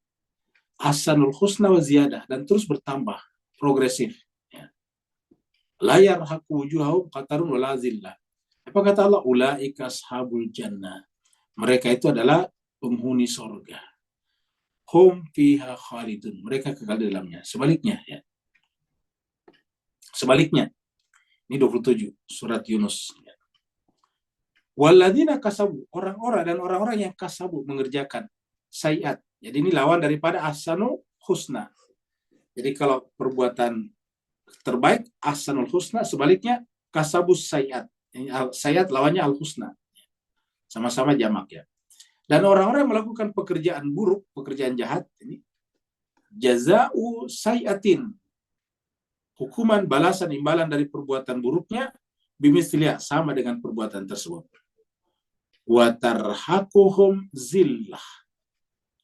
Ahsanul husna wa ziyadah, dan terus bertambah, progresif. Ya. La yarhaqu wujuhahum qatarun wala zillah. Apa kata Allah? Ulaika ashabul jannah. Mereka itu adalah penghuni surga. Hum fiha khalidun. Mereka kekal di dalamnya. Sebaliknya, ya. Sebaliknya. Ini 27 surat Yunus. Walladzina kasabu, orang-orang dan orang-orang yang kasabu, mengerjakan sayiat. Jadi ini lawan daripada ahsanul husna. Jadi kalau perbuatan terbaik ahsanul husna, sebaliknya kasabus sayiat. Sayiat lawannya al husna. Sama-sama jamak, ya. Dan orang-orang yang melakukan pekerjaan buruk, pekerjaan jahat, ini jazau sayiatin, hukuman balasan imbalan dari perbuatan buruknya bimisliha, sama dengan perbuatan tersebut. Wa tarhaquhum zillah,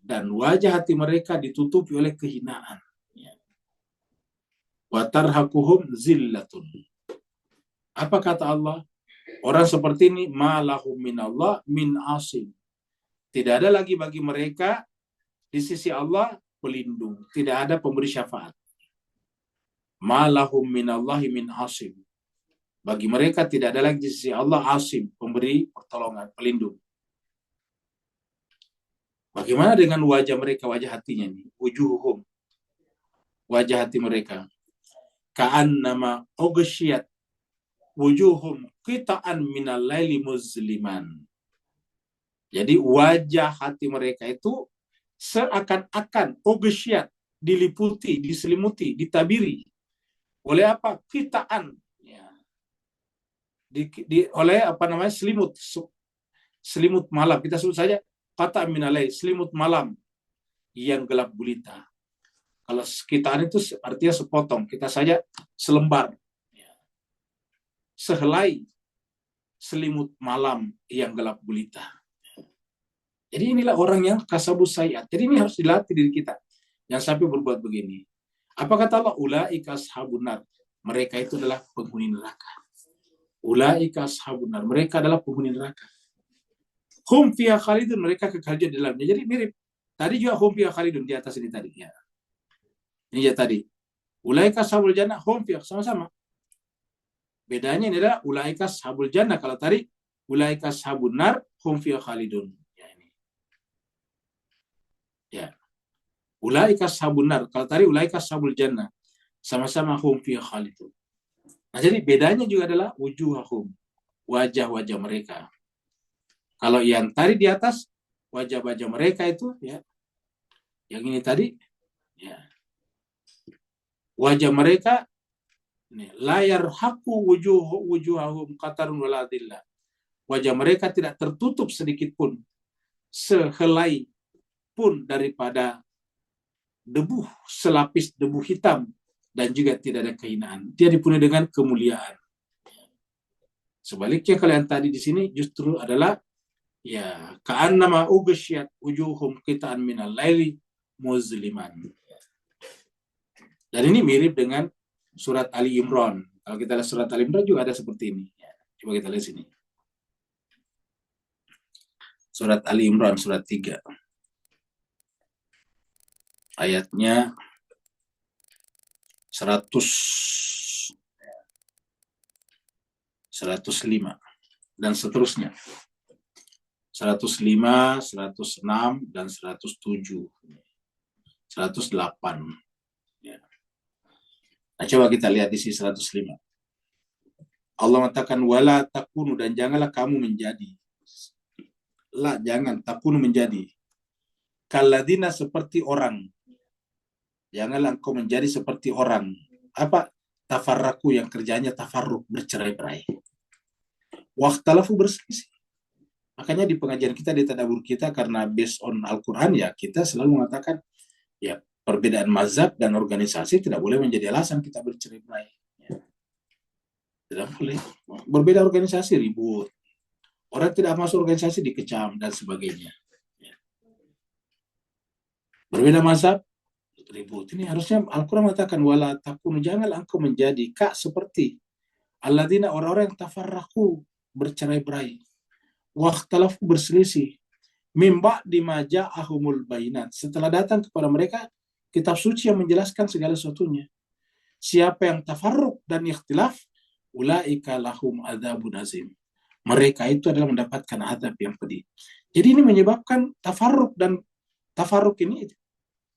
dan wajah hati mereka ditutupi oleh kehinaan. Wa tarhaquhum zillatun. Apa kata Allah? Orang seperti ini malahum minallah min asim. Tidak ada lagi bagi mereka di sisi Allah pelindung, tidak ada pemberi syafaat. Malahum minallahi min asim. Bagi mereka tidak ada lagi di sisi Allah asim, pemberi pertolongan, pelindung. Bagaimana dengan wajah mereka, wajah hatinya ini? Wujuhum, wajah hati mereka. Ka'annama ughsyiyat wujuhum qita'an minal laili muzliman. Jadi wajah hati mereka itu seakan-akan ughsyiyat, diliputi, diselimuti, ditabiri oleh apa? Qita'an. Ya. Oleh apa namanya? Selimut malam. Kita sebut saja kata minalai, selimut malam yang gelap gulita. Kalau sekitar itu artinya sepotong, kita saja selembar. Sehelai selimut malam yang gelap gulita. Jadi inilah orang yang kasabus sayiat. Jadi ini harus dilatih diri kita. Yang sampai berbuat begini. Apa kata Allah? Ulaika ashabun nar. Mereka itu adalah penghuni neraka. Ulaika ashabun nar. Mereka adalah penghuni neraka. Hum fiha khalidun, mereka kekal di dalamnya. Jadi mirip. Tadi juga hum fiha khalidun di atas ini tadi. Ya. Ini ya tadi. Ulaika ashabul jannah hum fiha, sama-sama. Bedanya ini adalah ulaika ashabul jannah. Kalau tadi ulaika ashabun nar hum fiha khalidun. Ya ini. Ya. Ulaika ashabun nar. Kalau tadi ulaika ashabul jannah. Sama-sama hum fiha khalidun. Nah, jadi bedanya juga adalah wujuhahum. Wajah-wajah mereka. Kalau yang tadi di atas, wajah-wajah mereka itu, ya, yang ini tadi, ya, wajah mereka, layar haku wujuhahum qatarun waladillah. Wajah mereka tidak tertutup sedikit pun, sehelai pun daripada debu, selapis debu hitam, dan juga tidak ada kehinaan. Dia dipenuhi dengan kemuliaan. Sebaliknya kalau yang tadi di sini justru adalah ya, ka'annama ughsyiyat wujuhum qita'an minal laili muzliman. Dan ini mirip dengan surat Ali Imran. Kalau kita lihat surat Ali Imran juga ada seperti ini. Ya, coba kita lihat sini. Surat Ali Imran surat 3. Ayatnya 105 dan seterusnya. 105, 106, dan 107. 108. Ya. Nah, coba kita lihat di sini 105. Allah mengatakan, wala takunu, dan janganlah kamu menjadi. La, jangan, takunu menjadi. Kalladina, seperti orang. Janganlah engkau menjadi seperti orang. Apa? Tafarraku, yang kerjanya tafarruk, bercerai-berai. Wakhtalafu, berselisih. Makanya di pengajian kita, di tadabbur kita, karena based on Al-Quran, ya kita selalu mengatakan, ya perbedaan mazhab dan organisasi tidak boleh menjadi alasan kita bercerai-berai. Ya. Tidak boleh. Berbeda organisasi ribut. Orang tidak masuk organisasi dikecam dan sebagainya. Ya. Berbeda mazhab ribut. Ini harusnya Al-Quran mengatakan, wala takunu, janganlah engkau menjadi kak seperti alladzina, orang-orang yang tafarraku, bercerai-berai. Wakhtalafu, berselisih, mimba dimaja ahumul bayinat, setelah datang kepada mereka kitab suci yang menjelaskan segala sesuatunya. Siapa yang tafarruk dan ikhtilaf, ulaika lahum adzabun azim. Mereka itu adalah mendapatkan azab yang pedih. Jadi ini menyebabkan tafarruk, dan tafarruk ini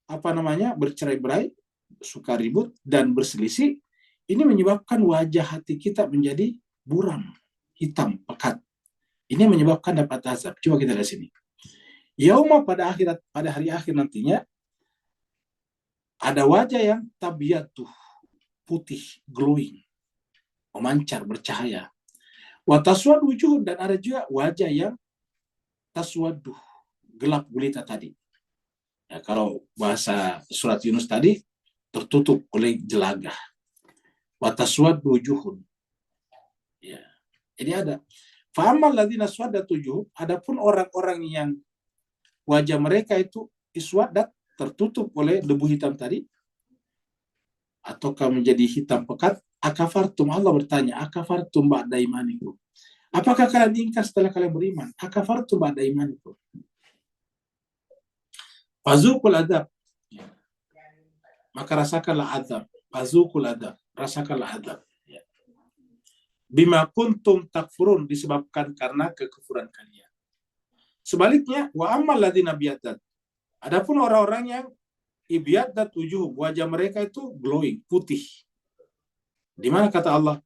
apa namanya, bercerai-berai, suka ribut dan berselisih. Ini menyebabkan wajah hati kita menjadi buram, hitam, pekat. Ini menyebabkan dapat azab. Coba kita lihat sini. Yauma, pada akhirat, pada hari akhir nantinya, ada wajah yang tabiatuh, putih, glowing, memancar, bercahaya. Wa taswad wujuh, dan ada juga wajah yang taswaduh, gelap gulita tadi. Ya, kalau bahasa surat Yunus tadi, tertutup oleh jelagah. Wa taswad wujuhun. Ya. Jadi ada. Fa'amal ladzina swaddat wujuh, adapun orang-orang yang wajah mereka itu iswadat, tertutup oleh debu hitam tadi, ataukah menjadi hitam pekat, akafartum, Allah bertanya, akafartum ba'da imanikum. Apakah kalian ingkar setelah kalian beriman? Akafartum ba'da imanikum. Fazukul adab. Maka rasakanlah adab. Fazukul adab. Rasakanlah adab. Bima kuntum takfurun, disebabkan karena kekufuran kalian. Sebaliknya, wa ammal ladzina biyadat. Adapun orang-orang yang ibyadat wujuh, wajah mereka itu glowing, putih. Di mana kata Allah?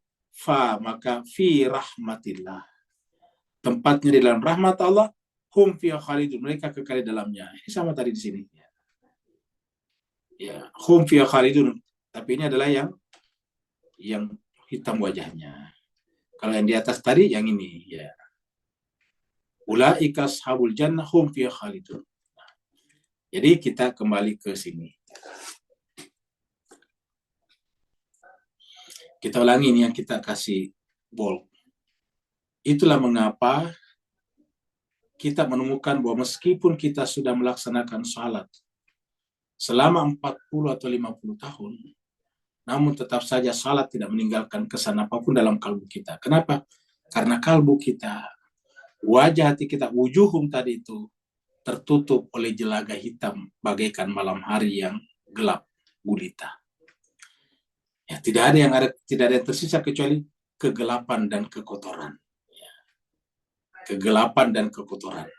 Maka fi rahmatillah. Tempatnya di dalam rahmat Allah, hum fiha khalidun, mereka kekal di dalamnya. Ini sama tadi di sini. Ya, hum fiha khalidun. Tapi ini adalah yang hitam wajahnya. Kalau yang di atas tadi yang ini, ya. Ulaika ashabul jannah hum fiha khalidun. Jadi kita kembali ke sini. Kita ulangi ini yang kita kasih bold. Itulah mengapa kita menemukan bahwa meskipun kita sudah melaksanakan salat selama 40 atau 50 tahun, namun tetap saja salat tidak meninggalkan kesan apapun dalam kalbu kita. Kenapa? Karena kalbu kita, wajah hati kita, wujuhum tadi itu tertutup oleh jelaga hitam bagaikan malam hari yang gelap gulita. Ya, tidak ada yang tersisa kecuali kegelapan dan kekotoran. Ya. Kegelapan dan kekotoran.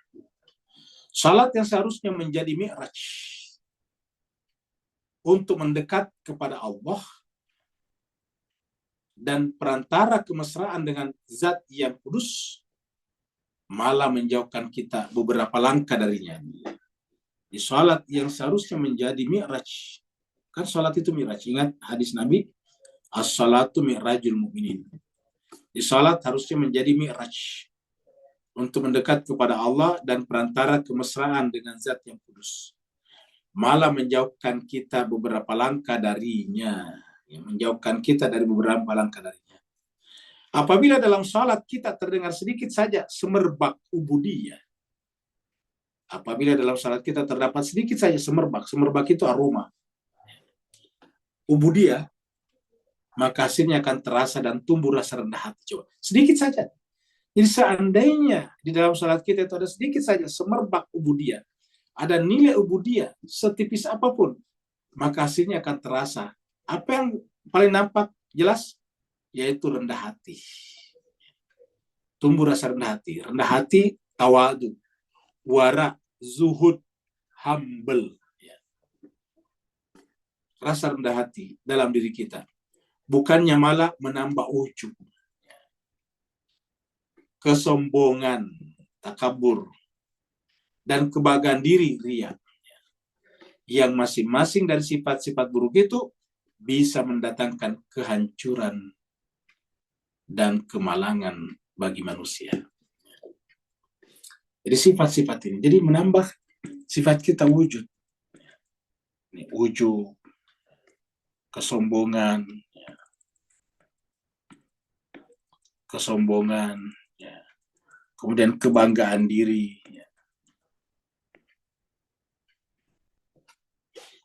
Salat yang seharusnya menjadi mi'raj untuk mendekat kepada Allah dan perantara kemesraan dengan zat yang kudus, malah menjauhkan kita beberapa langkah darinya. Di salat yang seharusnya menjadi mi'raj, kan salat itu mi'raj. Ingat hadis Nabi, as-salatu mi'rajul mu'minin. Di salat harusnya menjadi mi'raj untuk mendekat kepada Allah dan perantara kemesraan dengan zat yang kudus. Malah menjauhkan kita beberapa langkah darinya. Menjauhkan kita dari beberapa langkah darinya. Apabila dalam salat kita terdengar sedikit saja semerbak ubudiyah. Apabila dalam salat kita terdapat sedikit saja semerbak itu aroma ubudiyah, maka hasilnya akan terasa dan tumbuh rasa rendah hati. Coba, sedikit saja. Jadi seandainya di dalam salat kita itu ada sedikit saja semerbak ubudiyah, ada nilai ubudiyah setipis apapun, maka hasilnya akan terasa. Apa yang paling nampak jelas? Yaitu rendah hati. Tumbuh rasa rendah hati. Rendah hati, tawadu, wara, zuhud, humble. Rasa rendah hati dalam diri kita. Bukannya malah menambah ujub. Kesombongan, takabur, dan kebanggaan diri, riya. Yang masing-masing dari sifat-sifat buruk itu bisa mendatangkan kehancuran dan kemalangan bagi manusia. Jadi sifat-sifat ini, jadi menambah sifat kita wujud. Ini ujub, kesombongan, kemudian kebanggaan diri.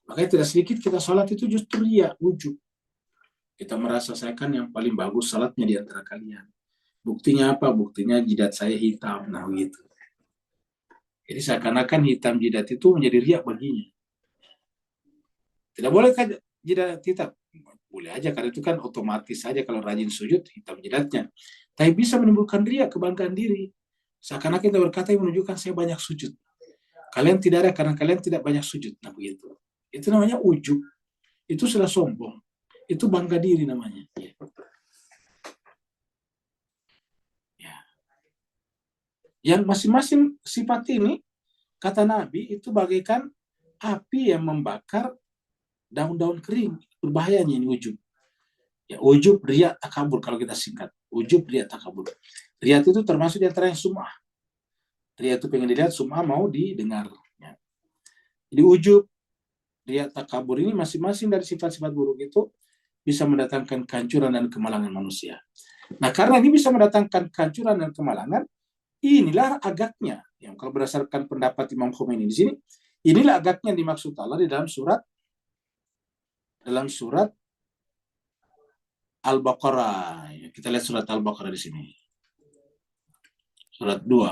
Makanya tidak sedikit kita salat itu justru riya, ujub. Kita merasa saya kan yang paling bagus salatnya di antara kalian. Buktinya apa? Buktinya jidat saya hitam. Nah gitu. Jadi seakan-akan hitam jidat itu menjadi riya baginya. Tidak boleh kan jidat hitam? Boleh aja, karena itu kan otomatis saja kalau rajin sujud hitam jidatnya. Tapi bisa menimbulkan riya, kebanggaan diri. Seakan-akan kita berkata yang menunjukkan saya banyak sujud. Kalian tidak ada karena kalian tidak banyak sujud. Nah begitu. Itu namanya ujub. Itu sudah sombong. Itu bangga diri namanya. Ya. Yang masing-masing sifat ini, kata Nabi, itu bagaikan api yang membakar daun-daun kering. Berbahayanya ini ujub. Ya, ujub, riya, takabur kalau kita singkat. Ujub, riya, takabur. Riya itu termasuk di antara yang sum'ah. Riya itu pengen dilihat, sum'ah mau didengar. Ya. Jadi ujub, riya, takabur ini masing-masing dari sifat-sifat buruk itu bisa mendatangkan kehancuran dan kemalangan manusia. Nah, karena ini bisa mendatangkan kehancuran dan kemalangan, inilah agaknya. Yang kalau berdasarkan pendapat Imam Khomeini di sini, Inilah agaknya dimaksud Allah di dalam surat Al-Baqarah. Kita lihat surat Al-Baqarah di sini. Surat 2,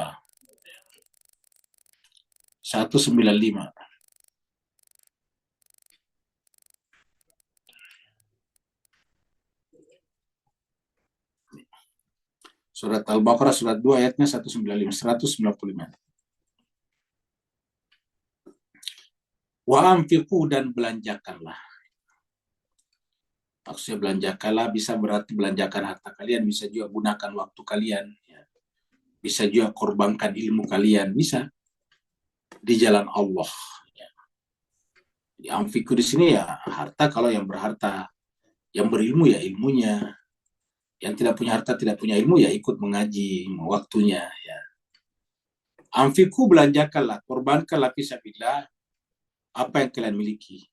195. Surat Al-Baqarah surat 2 ayatnya 195, 195. Wa anfiqu, dan belanjakanlah. Maksudnya belanjakanlah bisa berarti belanjakan harta kalian, bisa juga gunakan waktu kalian, ya. Bisa juga korbankan ilmu kalian, bisa di jalan Allah. Ya. Di anfiqu di sini ya harta kalau yang berharta, yang berilmu ya ilmunya, yang tidak punya harta tidak punya ilmu ya ikut mengaji waktunya. Ya. Anfiqu, belanjakanlah, korbankanlah fisabilillah apa yang kalian miliki.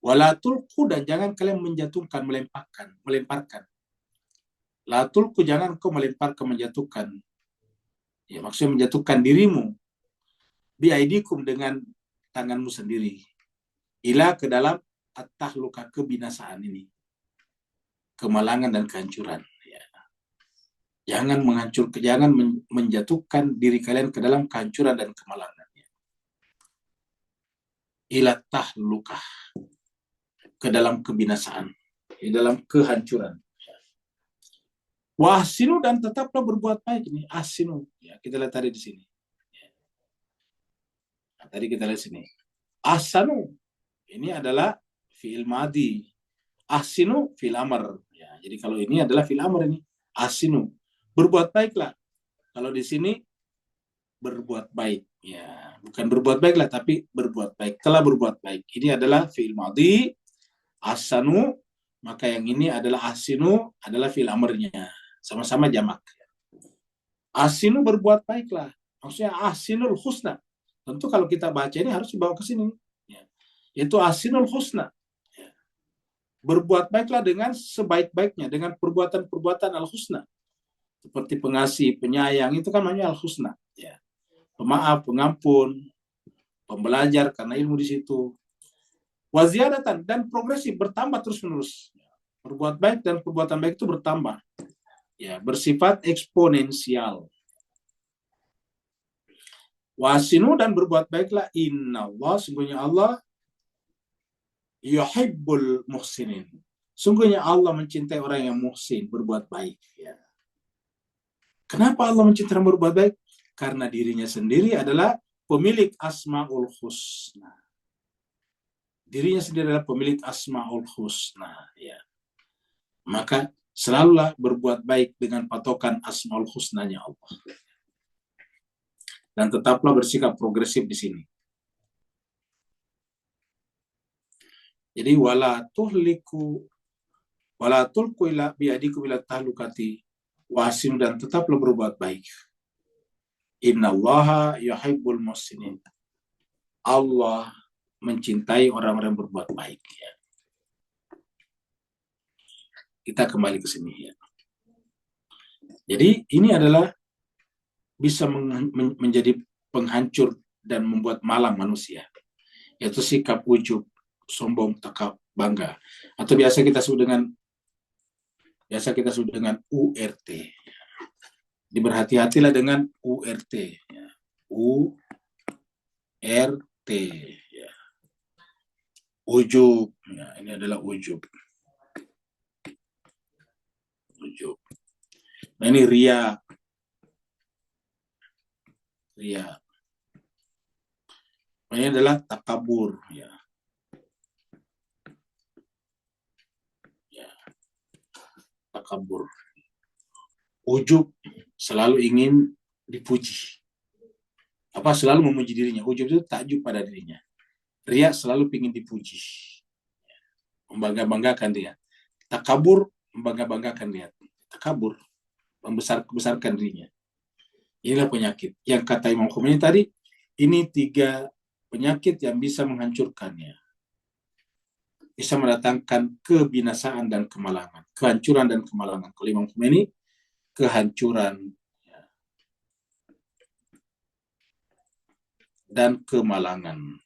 Wala tulku, dan jangan kalian menjatuhkan, melemparkan. La tulku, jangan kau melemparkan, menjatuhkan. Ya, maksudnya menjatuhkan dirimu. Biaidikum, dengan tanganmu sendiri. Ila, ke dalam at-tahluka, kebinasaan ini. Kemalangan dan kehancuran. Ya. Jangan menjatuhkan diri kalian ke dalam kehancuran dan kemalangan. Ya. Ila tahluka, ke dalam kebinasaan, di dalam kehancuran. Wahsinu, dan tetaplah berbuat baik. Ini asinu, ya, kita lihat tadi di sini. Nah, tadi kita lihat sini. Asanu, ini adalah fi'il madi. Asinu fi'il amr. Ya, jadi kalau ini adalah fi'il amr ini. Asinu, berbuat baiklah. Kalau di sini berbuat baik. Ya, bukan berbuat baiklah, tapi berbuat baik. Telah berbuat baik. Ini adalah fi'il madi. Asanu, maka yang ini adalah asinu, adalah fi'il amrnya. Sama-sama jamak. Asinu, berbuat baiklah. Maksudnya asinul husna. Tentu kalau kita baca ini harus dibawa ke sini. Ya. Itu asinul husna. Ya. Berbuat baiklah dengan sebaik-baiknya, dengan perbuatan-perbuatan al-husna. Seperti pengasih, penyayang, itu kan namanya al-husna. Ya. Pemaaf, pengampun, pembelajar karena ilmu di situ. Waziyadatan, dan progresif, bertambah terus-menerus. Berbuat baik dan perbuatan baik itu bertambah. Ya, bersifat eksponensial. Wasinu, dan berbuat baiklah. Inna Allah, sungguhnya Allah, yuhibbul muhsinin. Sungguhnya Allah mencintai orang yang muhsin, berbuat baik. Ya. Kenapa Allah mencintai orang berbuat baik? Karena dirinya sendiri adalah pemilik asmaul husna. Dirinya sendiri adalah pemilik asmaul husna. Ya. Maka selalulah berbuat baik dengan patokan asmaul husnanya Allah. Dan tetaplah bersikap progresif di sini. Jadi wala tulku ila biadikum ila tahlukati wasim, dan tetaplah berbuat baik. Innallaha yuhibbul muhsinin. Allah mencintai orang-orang berbuat baik. Ya. Kita kembali ke sini. Ya. Jadi ini adalah bisa menjadi penghancur dan membuat malang manusia. Yaitu sikap ujub, sombong, takab, bangga. Atau biasa kita sebut dengan URT. Diberhati-hatilah dengan URT. Ya. URT. Ya. Ujub. Ya, ini adalah ujub. Ujub. Nah, ini ria. Ria. Ini adalah takabur. Ya. Ya. Takabur. Ujub, selalu ingin dipuji. Apa, selalu memuji dirinya. Ujub itu takjub pada dirinya. Ria, selalu ingin dipuji. Membangga-banggakan dia. Takabur, membangga-banggakan dia. Takabur, membesarkan dirinya. Inilah penyakit. Yang kata Imam Khomeini tadi, ini 3 penyakit yang bisa menghancurkannya. Bisa mendatangkan kebinasaan dan kemalangan. Kehancuran dan kemalangan. Kalau Imam Khomeini, kehancuran dan kemalangan.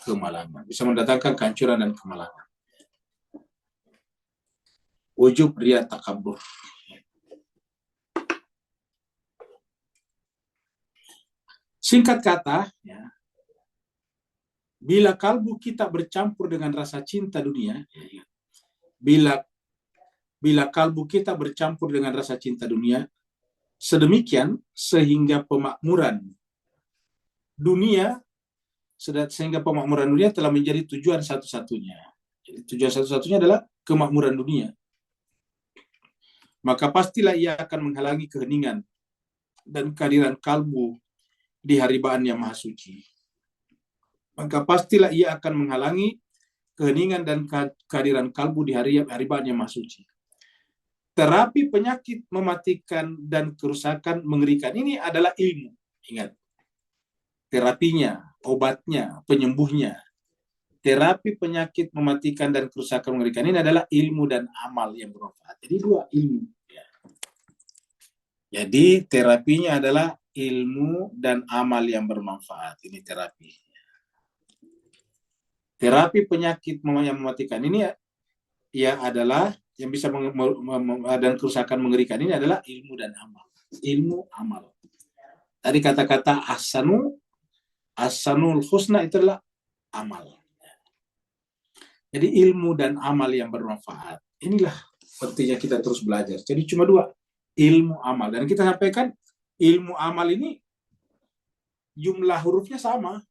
kemalangan. Bisa mendatangkan kehancuran dan kemalangan. Ujub, riya, takabur. Singkat kata, ya, bila kalbu kita bercampur dengan rasa cinta dunia, ya, bila kalbu kita bercampur dengan rasa cinta dunia, sedemikian sehingga pemakmuran dunia telah menjadi tujuan satu-satunya. Jadi tujuan satu-satunya adalah kemakmuran dunia. Maka pastilah ia akan menghalangi keheningan dan kehadiran kalbu di haribaan yang maha suci. Maka pastilah ia akan menghalangi keheningan dan kehadiran kalbu di haribaan yang maha suci. Terapi penyakit mematikan dan kerusakan mengerikan ini adalah ilmu. Ingat, terapinya, obatnya, penyembuhnya. Terapi penyakit mematikan dan kerusakan mengerikan ini adalah ilmu dan amal yang bermanfaat. Jadi dua ilmu. Jadi terapinya adalah ilmu dan amal yang bermanfaat. Ini terapi. Terapi penyakit yang mematikan ini ya adalah yang bisa dan kerusakan mengerikan ini adalah ilmu dan amal. Ilmu amal. Tadi kata-kata ahsanul husna itu adalah amal. Jadi ilmu dan amal yang bermanfaat. Inilah pentingnya kita terus belajar. Jadi cuma dua, ilmu amal. Dan kita sampaikan ilmu amal ini jumlah hurufnya sama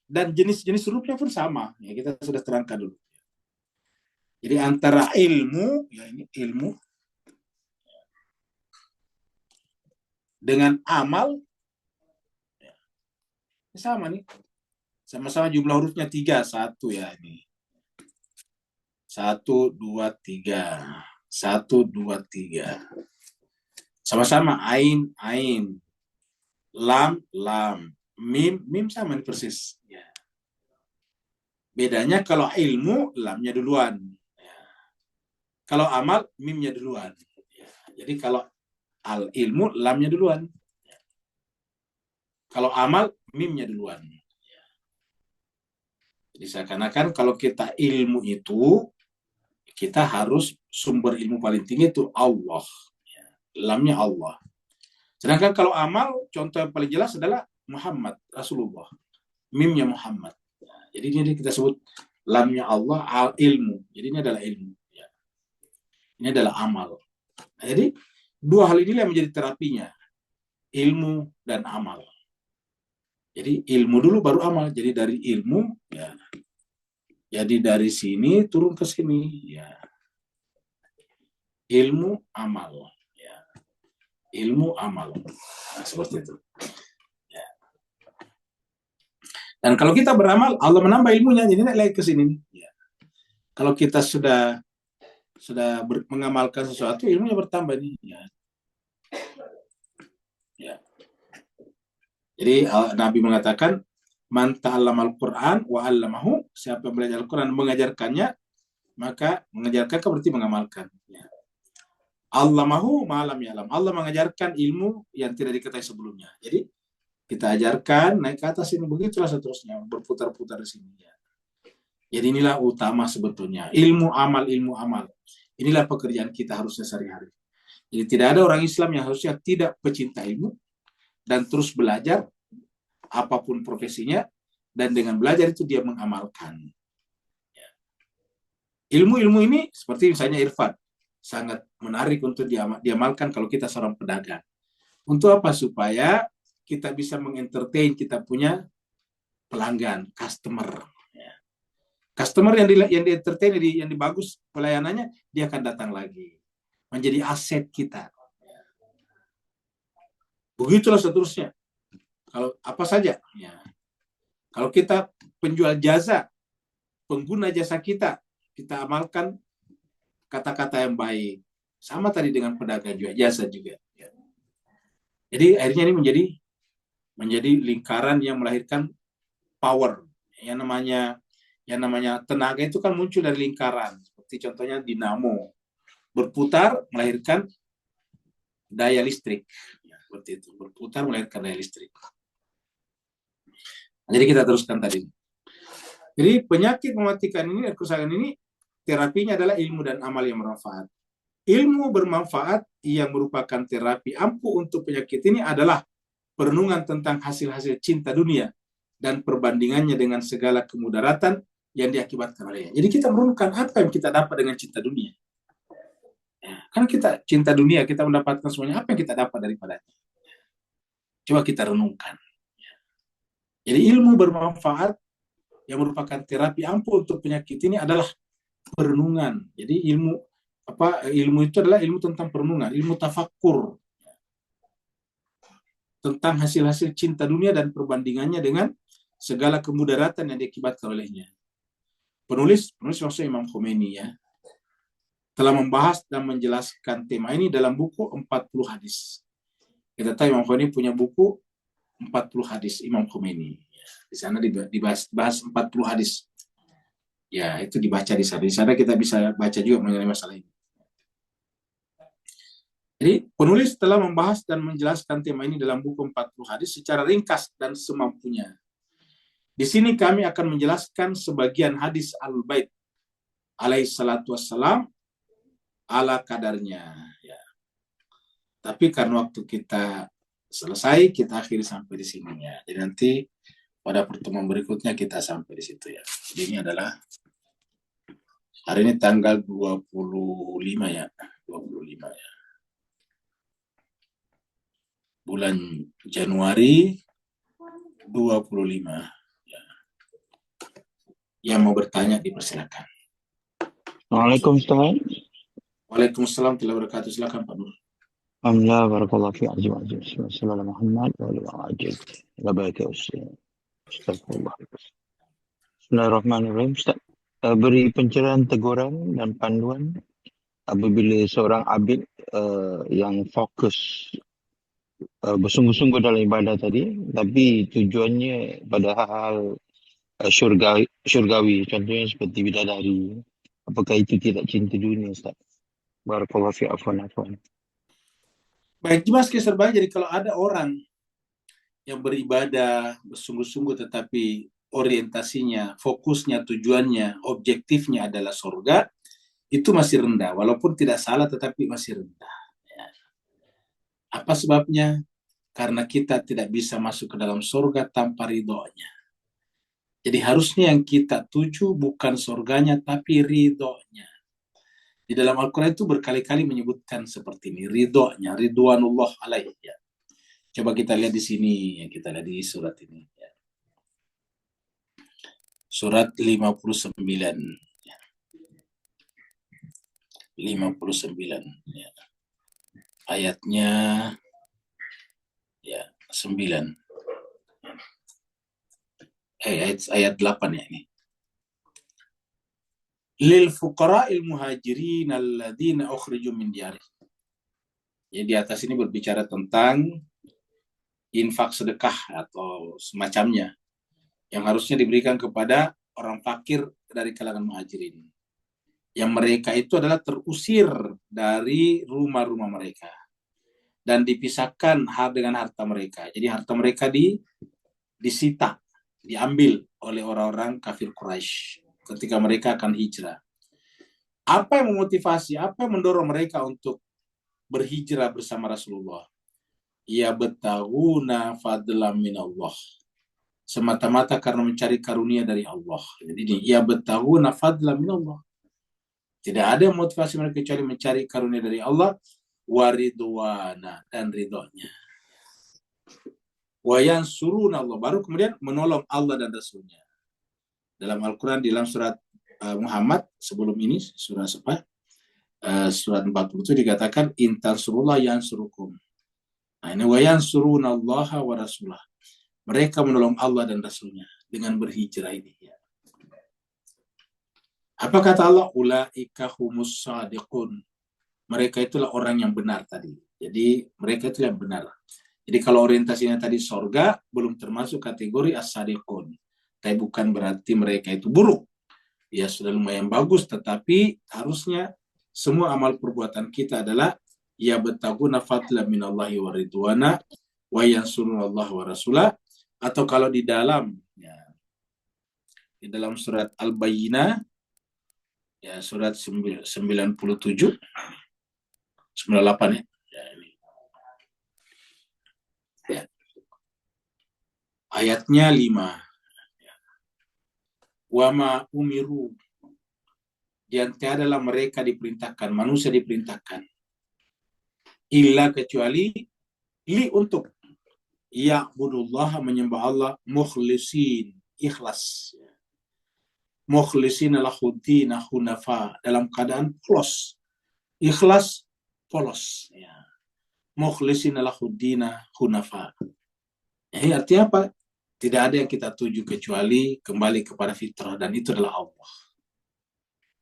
dan jenis-jenis hurufnya pun sama. Ya, kita sudah terangkan dulu. Jadi antara ilmu, ya ini ilmu, dengan amal, ya, sama nih. Sama-sama jumlah hurufnya 3, 1 ya ini. 1, 2, 3. 1, 2, 3. Sama-sama ain, ain. Lam, lam. Mim, mim sama nih persis. Ya. Bedanya kalau ilmu, lamnya duluan. Ya. Kalau amal, mimnya duluan. Ya. Jadi kalau al-ilmu, lamnya duluan. Ya. Kalau amal, mimnya duluan. Ya. Jadi seakan-akan kalau kita ilmu itu, kita harus sumber ilmu paling tinggi itu Allah. Ya. Lamnya Allah. Sedangkan kalau amal, contoh yang paling jelas adalah Muhammad, Rasulullah. Mimnya Muhammad. Ya. Jadi ini kita sebut lamnya Allah, ilmu. Jadi ini adalah ilmu. Ya. Ini adalah amal. Nah, jadi dua hal ini yang menjadi terapinya. Ilmu dan amal. Jadi ilmu dulu baru amal. Jadi dari ilmu, ya. Jadi dari sini turun ke sini. Ya. Ilmu amal. Ya. Ilmu amal. Nah, seperti itu. Ya. Dan kalau kita beramal, Allah menambah ilmunya. Jadi naik lagi ke sini. Ya. Kalau kita sudah mengamalkan sesuatu, ilmunya bertambah nih. Ya. Ya. Jadi Nabi mengatakan, man ta'allamal Qur'an wa 'allamahu, siapa yang belajar Al-Qur'an mengajarkannya, maka mengajarkan berarti mengamalkan. Ya. Allamahu ma'lam ya'lam. Allah mengajarkan ilmu yang tidak diketahui sebelumnya. Jadi kita ajarkan naik ke atas ini, begitulah seterusnya berputar-putar di sini. Ya. Jadi inilah utama sebetulnya ilmu amal. Inilah pekerjaan kita harusnya sehari-hari. Jadi tidak ada orang Islam yang harusnya tidak pecinta ilmu dan terus belajar apapun profesinya, dan dengan belajar itu dia mengamalkan. Ya. Ilmu-ilmu ini seperti misalnya irfan, sangat menarik untuk diamalkan kalau kita seorang pedagang. Untuk apa? Supaya kita bisa mengentertain, kita punya pelanggan, customer. Ya. Customer yang di-entertain, yang bagus pelayanannya, dia akan datang lagi. Menjadi aset kita. Ya. Begitulah seterusnya. Kalau apa saja, ya. Kalau kita penjual jasa, pengguna jasa kita amalkan kata-kata yang baik. Sama tadi dengan pedagang juga, jasa juga. Ya. Jadi akhirnya ini menjadi lingkaran yang melahirkan power. Yang namanya tenaga itu kan muncul dari lingkaran. Seperti contohnya dinamo. Berputar melahirkan daya listrik. Ya, seperti itu. Berputar melahirkan daya listrik. Jadi kita teruskan tadi. Jadi penyakit mematikan ini dan kerusakan ini terapinya adalah ilmu dan amal yang bermanfaat. Ilmu bermanfaat yang merupakan terapi ampuh untuk penyakit ini adalah perenungan tentang hasil-hasil cinta dunia dan perbandingannya dengan segala kemudaratan yang diakibatkan olehnya. Jadi kita merenungkan apa yang kita dapat dengan cinta dunia. Ya, kan kita cinta dunia, kita mendapatkan semuanya, apa yang kita dapat daripadanya. Coba kita renungkan. Jadi ilmu bermanfaat yang merupakan terapi ampuh untuk penyakit ini adalah perenungan. Jadi ilmu itu adalah ilmu tentang perenungan, ilmu tafakkur tentang hasil-hasil cinta dunia dan perbandingannya dengan segala kemudaratan yang diakibatkan olehnya. Penulis maksudnya Imam Khomeini ya, telah membahas dan menjelaskan tema ini dalam buku 40 hadis. Kita tahu Imam Khomeini punya buku 40 hadis Imam Khomeini. Di sana dibahas 40 hadis. Ya, itu dibaca di sana. Di sana kita bisa baca juga mengenai masalah ini. Jadi, penulis telah membahas dan menjelaskan tema ini dalam buku 40 hadis secara ringkas dan semampunya. Di sini kami akan menjelaskan sebagian hadis Ahlul Bait alaihi salatu wassalam ala kadarnya. Ya. Tapi karena waktu kita selesai, kita akhiri sampai di sini ya. Jadi nanti pada pertemuan berikutnya kita sampai di situ ya. Jadi ini adalah hari ini tanggal 25 ya. 25 ya. Bulan Januari 25 ya. Yang mau bertanya dipersilakan. Assalamualaikum Ustaz. Waalaikumsalam warahmatullahi wabarakatuh. Silakan Pak Nur. Alhamdulillah, barakallahu fi ajib. Assalamualaikum Muhammad wa alihi ajib. Labaik ya Ustaz. Astagfirullah. Bismillahirrahmanirrahim. Ustaz, beri pencerahan, teguran dan panduan apabila seorang abid yang fokus bersungguh-sungguh dalam ibadah tadi, tapi tujuannya pada hal syurgawi, contohnya seperti bidadari. Apakah itu tidak cinta dunia, Ustaz? Barakallahu fi afwan. Baik, Mas Keserbai, jadi kalau ada orang yang beribadah bersungguh-sungguh tetapi orientasinya, fokusnya, tujuannya, objektifnya adalah surga, itu masih rendah. Walaupun tidak salah tetapi masih rendah. Ya. Apa sebabnya? Karena kita tidak bisa masuk ke dalam surga tanpa ridhonya. Jadi harusnya yang kita tuju bukan surganya tapi ridhonya. Di dalam Al-Quran itu berkali-kali menyebutkan seperti ini, ridhonya, ridwanullah alaihi. Ya. Coba kita lihat di sini, yang kita lihat di surat ini. Ya. Surat 59. Ya. 59. Ya. Ayatnya ya 9. Ayat 8 ya ini. Lil fuqara'il muhajirin alladzina ukhriju min diyarihim. Ya, di atas ini berbicara tentang infak sedekah atau semacamnya yang harusnya diberikan kepada orang fakir dari kalangan muhajirin. Yang mereka itu adalah terusir dari rumah-rumah mereka dan dipisahkan dengan harta mereka. Jadi harta mereka disita, diambil oleh orang-orang kafir Quraisy ketika mereka akan hijrah. Apa yang memotivasi, apa yang mendorong mereka untuk berhijrah bersama Rasulullah? Ya betaguna fadlam minallah. Semata-mata karena mencari karunia dari Allah. Jadi ya betaguna fadlam minallah. Tidak ada yang motivasi mereka kecuali mencari karunia dari Allah, waridwana, dan ridhonya. Wa yansuruna Allah, baru kemudian menolong Allah dan Rasulnya. Dalam Al-Quran, di dalam surat Muhammad, sebelum ini, surat 40 itu dikatakan, intansurullah yansurukum. Nah ini wa yansuruna Allah wa rasulah. Mereka menolong Allah dan Rasulnya dengan berhijrah ini. Ya. Apa kata Allah? Ulaika humus sadiqun. Mereka itulah orang yang benar tadi. Jadi mereka itu yang benar. Jadi kalau orientasinya tadi sorga, belum termasuk kategori as-sadiqun. Tapi bukan berarti mereka itu buruk. Ya sudah lumayan bagus, tetapi harusnya semua amal perbuatan kita adalah ya betaguna fadla minallahi wa ridwana wa yansuruna Allah wa rasulah. Atau kalau di dalam ya, di dalam surat Al-Bayyinah, ya surat 97, 98 ya. Ya, ini. Ya. Ayatnya 5. Wa ma umiru, yang tiadalah mereka diperintahkan, manusia diperintahkan, illa kecuali untuk ya'budullah, menyembah Allah, mukhlisin, ikhlas, mukhlisin lahuddin hunafa, dalam keadaan polos, ikhlas, polos, ya. Mukhlisin lahuddin hunafa. Ini artinya apa? Tidak ada yang kita tuju kecuali kembali kepada fitrah, dan itu adalah Allah.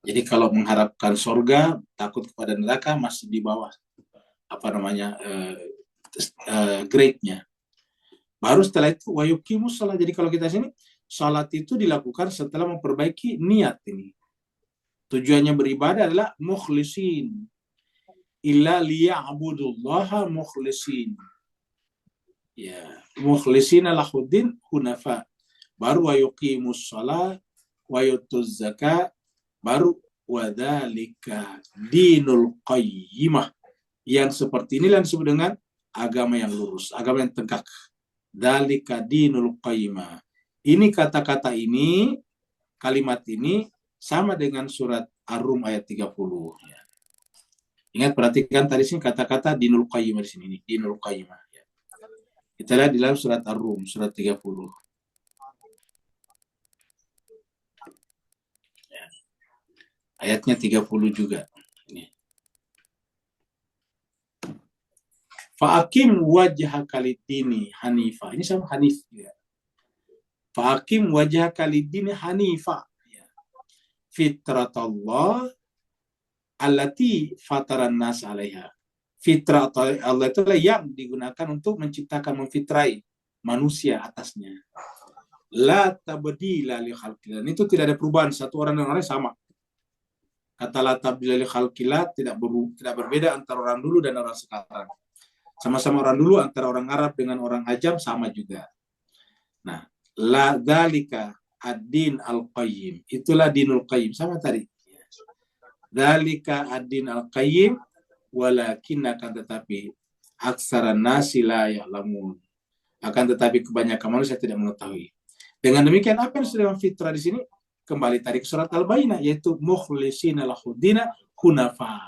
Jadi kalau mengharapkan surga, takut kepada neraka, masih di bawah grade-nya. Baru setelah itu wayuqimus shalah. Jadi kalau kita sini, salat itu dilakukan setelah memperbaiki niat ini. Tujuannya beribadah adalah mukhlisin, illa liya'budullaha mukhlisin. Ya, mukhlishina lahuddin hunafa. Baru wayuqimus shalah wa yutuz zakat, baru wadzalika dinul qayyimah. Yang seperti inilah disebut dengan agama yang lurus, agama yang tegak. Dzalika dinul qayyimah. Ini kata-kata ini, kalimat ini sama dengan surat Ar-Rum ayat 30. Ya. Ingat, perhatikan tadi sini kata-kata dinul qayyimah di sini, dinul qayyimah. Ya. Kita lihat di dalam surat Ar-Rum, surat 30. Ya. Ayatnya 30 juga. Ini. Fa'akim wajhaka lid-dini hanifa. Ini sama hanif ya. Fa'akim wajhaka lid-dini hanifa. Ya. Fitratallah allati fataran nas 'alaiha. Fitrah Allah itu yang digunakan untuk menciptakan, memfitrai manusia atasnya. La tabdila li khalqillah. Itu tidak ada perubahan, satu orang dan orang sama. Kata la tabdila li khalqillah tidak berbeda antara orang dulu dan orang sekarang. Sama-sama orang dulu, antara orang Arab dengan orang Ajam sama juga. Nah, la dzalika ad-din al-qayyim. Itulah dinul qayyim, sama tadi. Dzalika ad-din al-qayyim walakin, akan tetapi aksaran nasi la ya'lamun. Akan tetapi kebanyakan manusia tidak mengetahui. Dengan demikian, apa yang sudah fitrah di sini? Kembali tadi ke surat Al-Bayyinah, yaitu mukhlishina lahuddina hunafa.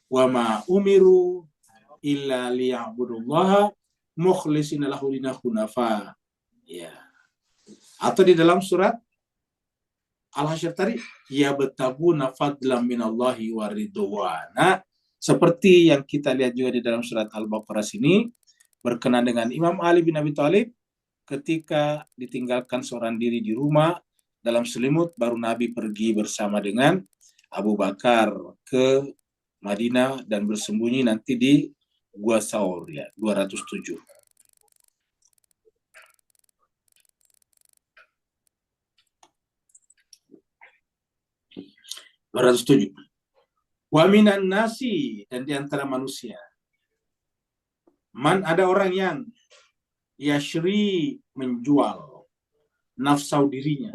Wa ma umiru illa liya'budullaha mukhlishina lahu dina hunafa. Ya. Atau di dalam surat Al-Hasyr tadi, ya betabuna fadlan minallahi wa ridwana. Seperti yang kita lihat juga di dalam surat Al-Baqarah sini, berkenaan dengan Imam Ali bin Abi Thalib ketika ditinggalkan seorang diri di rumah dalam selimut, baru Nabi pergi bersama dengan Abu Bakar ke Madinah dan bersembunyi nanti di Gua Saur, ya, 207. Wa minan nasi, dan di antara manusia, man, ada orang yang yashri, menjual nafsu dirinya.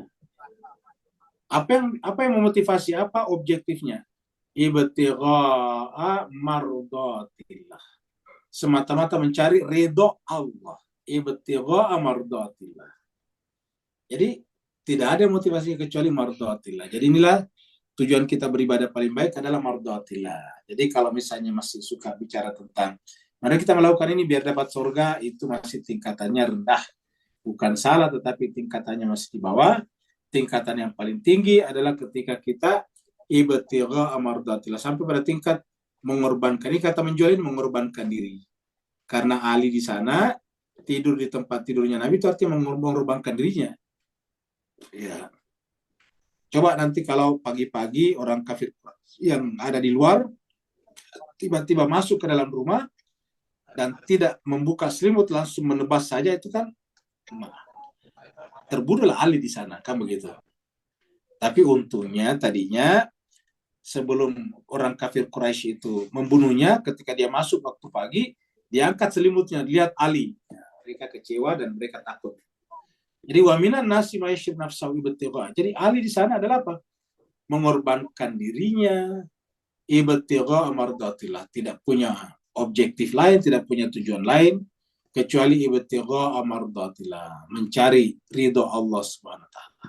Apa yang memotivasi, apa objektifnya? Ibtigha'a mardatillah. Semata-mata mencari ridho Allah. Ibtigha'a mardatillah. Jadi tidak ada motivasi kecuali mardatillah. Jadi inilah tujuan kita beribadah paling baik adalah mardatillah. Jadi kalau misalnya masih suka bicara tentang mari kita melakukan ini biar dapat surga, itu masih tingkatannya rendah. Bukan salah, tetapi tingkatannya masih di bawah. Tingkatan yang paling tinggi adalah ketika kita ibtigha'a mardatillah, sampai pada tingkat mengorbankan. Ini kata menjual ini mengorbankan diri. Karena Ali di sana tidur di tempat tidurnya Nabi, itu artinya mengorbankan dirinya. Ya. Coba nanti kalau pagi-pagi orang kafir yang ada di luar tiba-tiba masuk ke dalam rumah dan tidak membuka selimut, langsung menebas saja, itu kan terbunuhlah Ali di sana, kan begitu. Tapi untungnya tadinya sebelum orang kafir Quraisy itu membunuhnya, ketika dia masuk waktu pagi, diangkat selimutnya, lihat Ali. Ya, mereka kecewa dan mereka takut. Jadi wa minan nasi may yashrib nafsahu ibtigha. Jadi Ali di sana adalah apa? Mengorbankan dirinya ibtigha mardatillah, tidak punya objektif lain, tidak punya tujuan lain kecuali ibtigha mardatillah, mencari ridho Allah Subhanahu wa taala.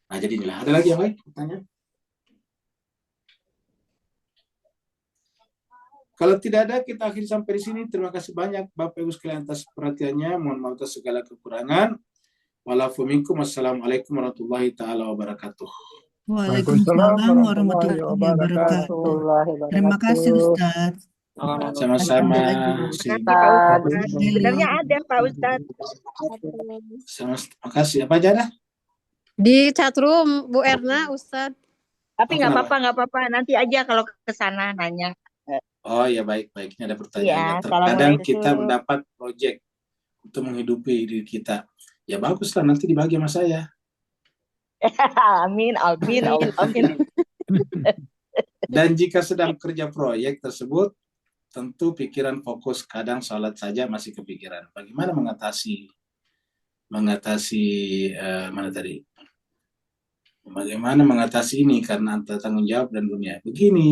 Nah, jadi inilah. Ada lagi yang lain pertanyaan? Kalau tidak ada, kita akhiri sampai di sini. Terima kasih banyak Bapak Ibu sekalian atas perhatiannya. Mohon maaf atas segala kekurangan. Wassalamualaikum warahmatullahi taala wabarakatuh. Waalaikumsalam warahmatullahi wabarakatuh. Terima kasih Ustaz. Sama-sama. Makasih Pak Ustadz. Sebenarnya ada Pak Ustadz. Terima kasih. Apa aja dah? Di chatroom Bu Erna, Ustadz. Tapi nggak kenapa? apa-apa. Nanti aja kalau ke sana nanya. Oh ya, baik. Ini ada pertanyaan. Iya, Terkadang assalamualaikum. kita mendapat proyek untuk menghidupi diri kita. Ya bagus lah, nanti dibagi sama saya. Amin. Dan jika sedang kerja proyek tersebut, tentu pikiran fokus, kadang salat saja masih kepikiran. Bagaimana mengatasi Bagaimana mengatasi ini karena antara tanggung jawab dan dunia. Begini,